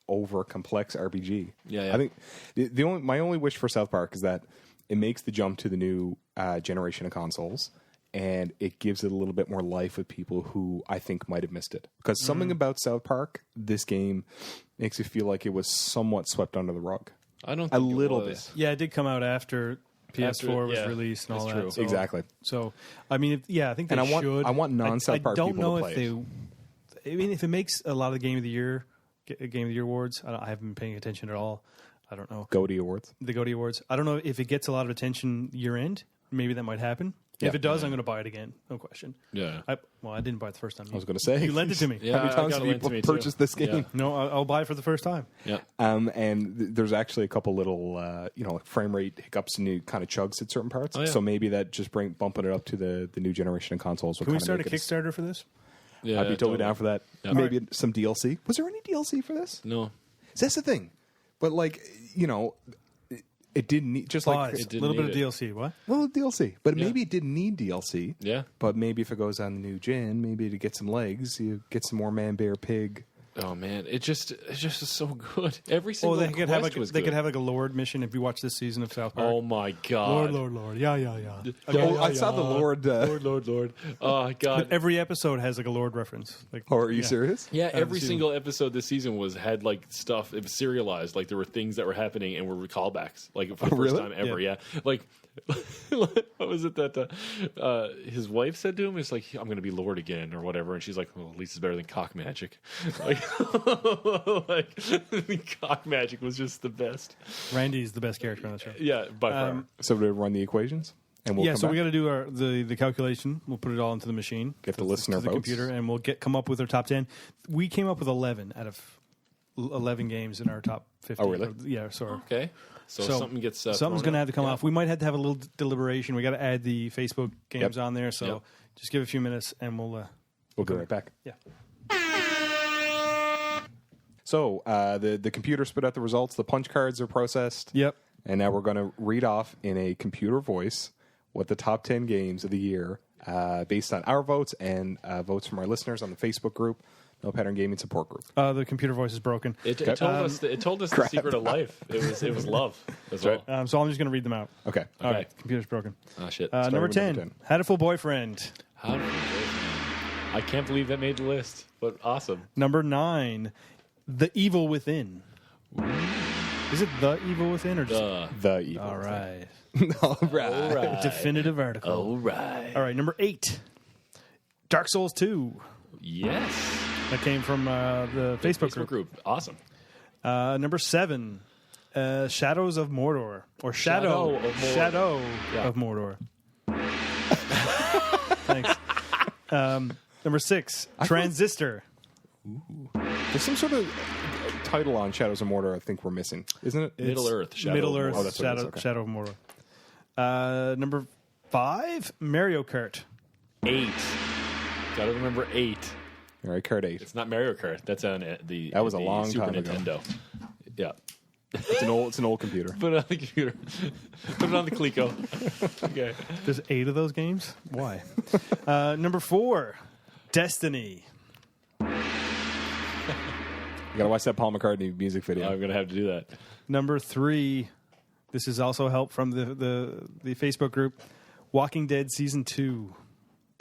over complex RPG. Yeah. I think my only wish for South Park is that it makes the jump to the new generation of consoles, and it gives it a little bit more life with people who I think might have missed it. Because something about South Park, this game, makes you feel like it was somewhat swept under the rug. I don't think a little it was. bit. Yeah, it did come out after PS4 was yeah, released and all that's that. true. So, Exactly. So, I mean, I think they And should. I want non-South Park people to I don't know play if they. I mean, if it makes a lot of the Game of the Year awards, I haven't been paying attention at all. I don't know. GOTY Awards. The GOTY Awards. I don't know if it gets a lot of attention year end. Maybe that might happen. If it does, I'm going to buy it again. No question. Yeah. I didn't buy it the first time. I was going to say. You lent it to me. Yeah, How many I times got have it lent to you me, too. purchased this game? Yeah. No, I'll buy it for the first time. Yeah. And there's actually a couple little, like frame rate hiccups and it kind of chugs at certain parts. Oh, yeah. So maybe that just bumping it up to the new generation of consoles. Can we start a Kickstarter for this? Yeah, I'd be totally down for that. Yeah. Maybe some DLC. Was there any DLC for this? No. That's the thing. But it didn't need just like Pause. It A didn't little bit need of DLC. What? well DLC. But Yeah. maybe it didn't need DLC. Yeah. But maybe if it goes on the new gen, maybe to get some legs, you get some more man, bear, pig. Oh man, it just is so good. Every single they could have quest was they good. could have like a Lord mission if you watch this season of South Park. Oh my god. Lord. Yeah. I saw the Lord. Lord. Oh god. But every episode has like a Lord reference. Like, Oh, are you serious? Yeah, every seen single episode this season had like stuff. It was serialized. Like there were things that were happening and were callbacks. Like for the first really? time ever. Yeah. Yeah. Like what was it that his wife said to him? It's like, I'm going to be Lord again or whatever. And she's like, well, at least it's better than cock magic. Like, like cock magic was just the best. Randy's the best character on the show. Yeah, by far. So to run the equations, and we'll come so back. we got to do the calculation. We'll put it all into the machine, Get the listener to the votes. computer, and we'll come up with our top 10. We came up with 11 out of 11 games in our top 50. Oh, really? Yeah. So Okay. So something gets something's going to have to come off. We might have to have a little deliberation. We got to add the Facebook games Yep. on there. So just give it a few minutes, and we'll We'll be right back. yeah. So the computer spit out the results. The punch cards are processed. Yep. And now we're going to read off in a computer voice what the top 10 games of the year, based on our votes and votes from our listeners on the Facebook group, No Pattern Gaming Support Group. The computer voice is broken. It told us the secret of life. It was love. That's right. So I'm just going to read them out. Okay. All right. Computer's broken. Oh shit. Number with 10, number 10. Had a Full Boyfriend. I can't believe that made the list, but awesome. Number 9, The Evil Within. Is it The Evil Within or just... The evil. All right. All right. Definitive article. All right. All right, number 8, Dark Souls 2. Yes. That came from the Facebook group. Awesome. Number 7, Shadows of Mordor. Or Shadow of Mordor. Shadow Yeah. of Mordor. Thanks. Number 6, Transistor. There's some sort of title on Shadows of Mordor I think we're missing, isn't it? Middle Earth. Shadow Middle of Earth, Mordor. that's what it is, okay. Shadow of Mordor. Number 5, Mario Kart. 8. Got to remember 8. All right, card 8. It's not Mario Kart. That's on That was a the long Super time ago. Nintendo. Yeah. It's an old computer. Put it on the computer. Put it on the Coleco. Okay. There's 8 of those games? Why? Number 4, Destiny. You gotta watch that Paul McCartney music video. I'm gonna have to do that. Number 3, this is also help from the Facebook group, Walking Dead Season 2.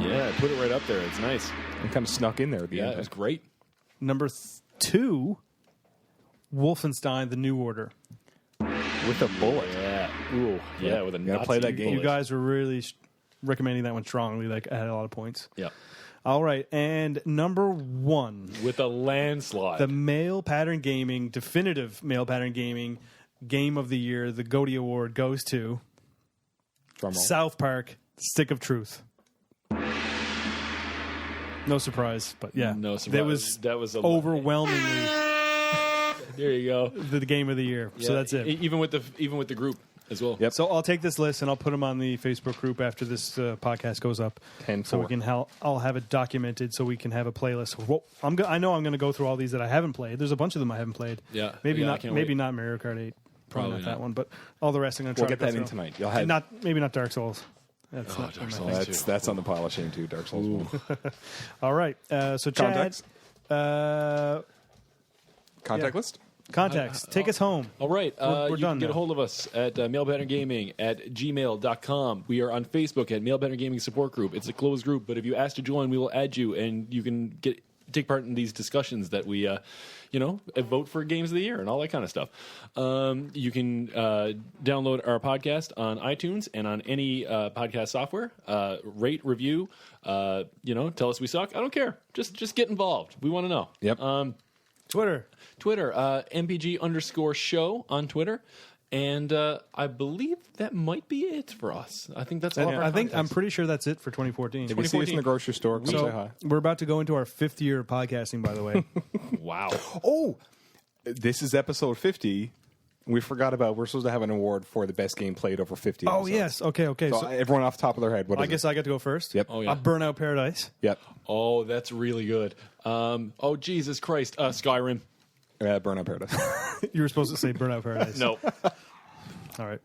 Yeah, put it right up there. It's nice. It kind of snuck in there at the Yeah, end. it was great. Number 2, Wolfenstein: The New Order. With a bullet. Yeah. Ooh. Yeah, with a You gotta play that game. You guys were really recommending that one strongly. Like, I had a lot of points. Yeah. All right, and number 1, With a landslide. the Male Pattern Gaming, definitive Male Pattern Gaming Game of the Year, the GOTY Award goes to Drum roll. South Park: Stick of Truth. No surprise, but yeah, No surprise. That was a overwhelmingly There you go. the game of the year. So Yeah, that's it. Even with the group as well. Yep. So I'll take this list and I'll put them on the Facebook group after this podcast goes up. 10-4. So we can I'll have it documented so we can have a playlist. I know I'm going to go through all these that I haven't played. There's a bunch of them I haven't played. Yeah. Maybe Yeah, I not. can't Maybe wait. not Mario Kart 8. Probably not not. that one. But all the rest I'm going to We'll try get to go that in through. tonight. You'll have Maybe not Dark Souls. That's not Dark my- Souls. that's on the pile of shame too. Dark Souls 1. All right. So Chad, Contacts? Contact Yeah. list. contacts. Take us home. All right. We're you done can get now. a hold of us at mailpatterngaming@gmail.com. We are on Facebook at Mail Pattern Gaming Support Group. It's a closed group, but if you ask to join, we will add you, and you can take part in these discussions that we, vote for games of the year and all that kind of stuff. You can download our podcast on iTunes and on any podcast software. Rate, review, tell us we suck. I don't care. Just get involved. We want to know. Yep. Twitter. MPG_show on Twitter. And I believe that might be it for us. I think that's all of our I'm contacts. pretty sure that's it for 2014. If you see us in the grocery store, come say hi. We're about to go into our 5th year of podcasting, by the way. Wow. Oh, this is episode 50. We forgot about. We're supposed to have an award for the best game played over 50. Oh, episodes. yes. Okay. So, So everyone off the top of their head. What I is guess it? I got to go first. Yep. Oh, yeah. Burnout Paradise. Yep. Oh, that's really good. Oh, Jesus Christ. Skyrim. Burnout Paradise. You were supposed to say Burnout Paradise. No. All right.